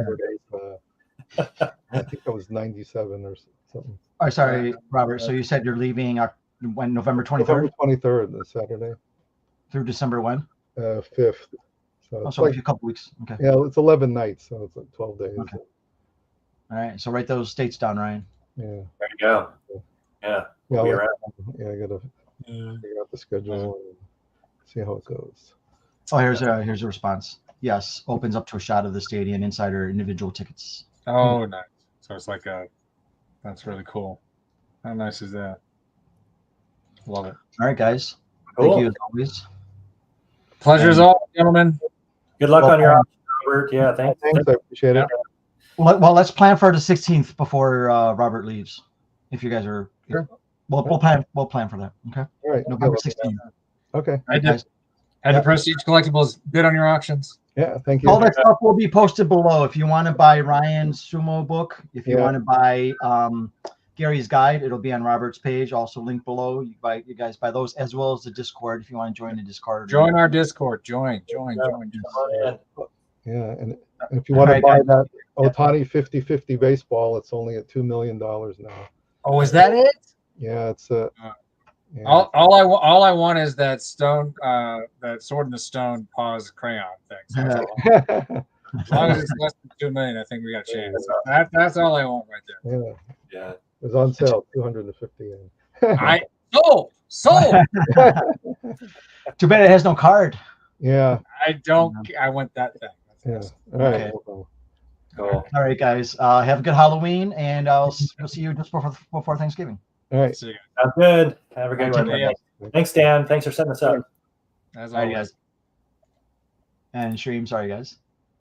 I think I was 97 or something. Oh, sorry, Robert. So you said you're leaving when November 23rd? November 23rd, this Saturday. Through December when? 5th. So it's like a couple weeks. Okay. Yeah, it's 11 nights, so it's like 12 days. Okay. All right. So write those dates down, Ryan. Yeah. There you go. Yeah. Yeah, We'll be around. I gotta figure out the schedule and see how it goes. Oh, here's a response. Yes, opens up to a shot of the stadium inside or individual tickets. Oh, nice. So it's like that's really cool. How nice is that? Love it. All right, guys. Cool. Thank you as always. Pleasure's all, gentlemen. Good luck on your option, Robert. Yeah, thanks. I appreciate it. Well, let's plan for the 16th before Robert leaves. If you guys are, sure. We'll plan for that. Okay. All right. November 16th. Okay. Had to Prestige Collectibles bid on your auctions. Yeah, thank you. All that stuff will be posted below. If you want to buy Ryan's Sumo book, if you want to buy Gary's guide, it'll be on Robert's page. Also linked below. You guys buy those, as well as the Discord if you want to join the Discord. Join our Discord. Join. Yeah, and if you want to buy that Otani 50-50 baseball, it's only at $2 million now. Oh, is that it? Yeah, it's yeah. All I want is that stone, that Sword in the Stone pause crayon thing. So as long as it's less than $2 million, I think we got a chance. That's all I want right there. Yeah. It was on sale, $250. I sold. Too bad it has no card. Yeah. I want that thing. Yeah. All right. Okay. Cool. All right, guys. Have a good Halloween, and we'll see you just before Thanksgiving. All right. See you guys. Sounds good. Have a good one. Yeah. Thanks, Dan. Thanks for setting us up. As All right, always. guys. And Shreem, sorry, guys.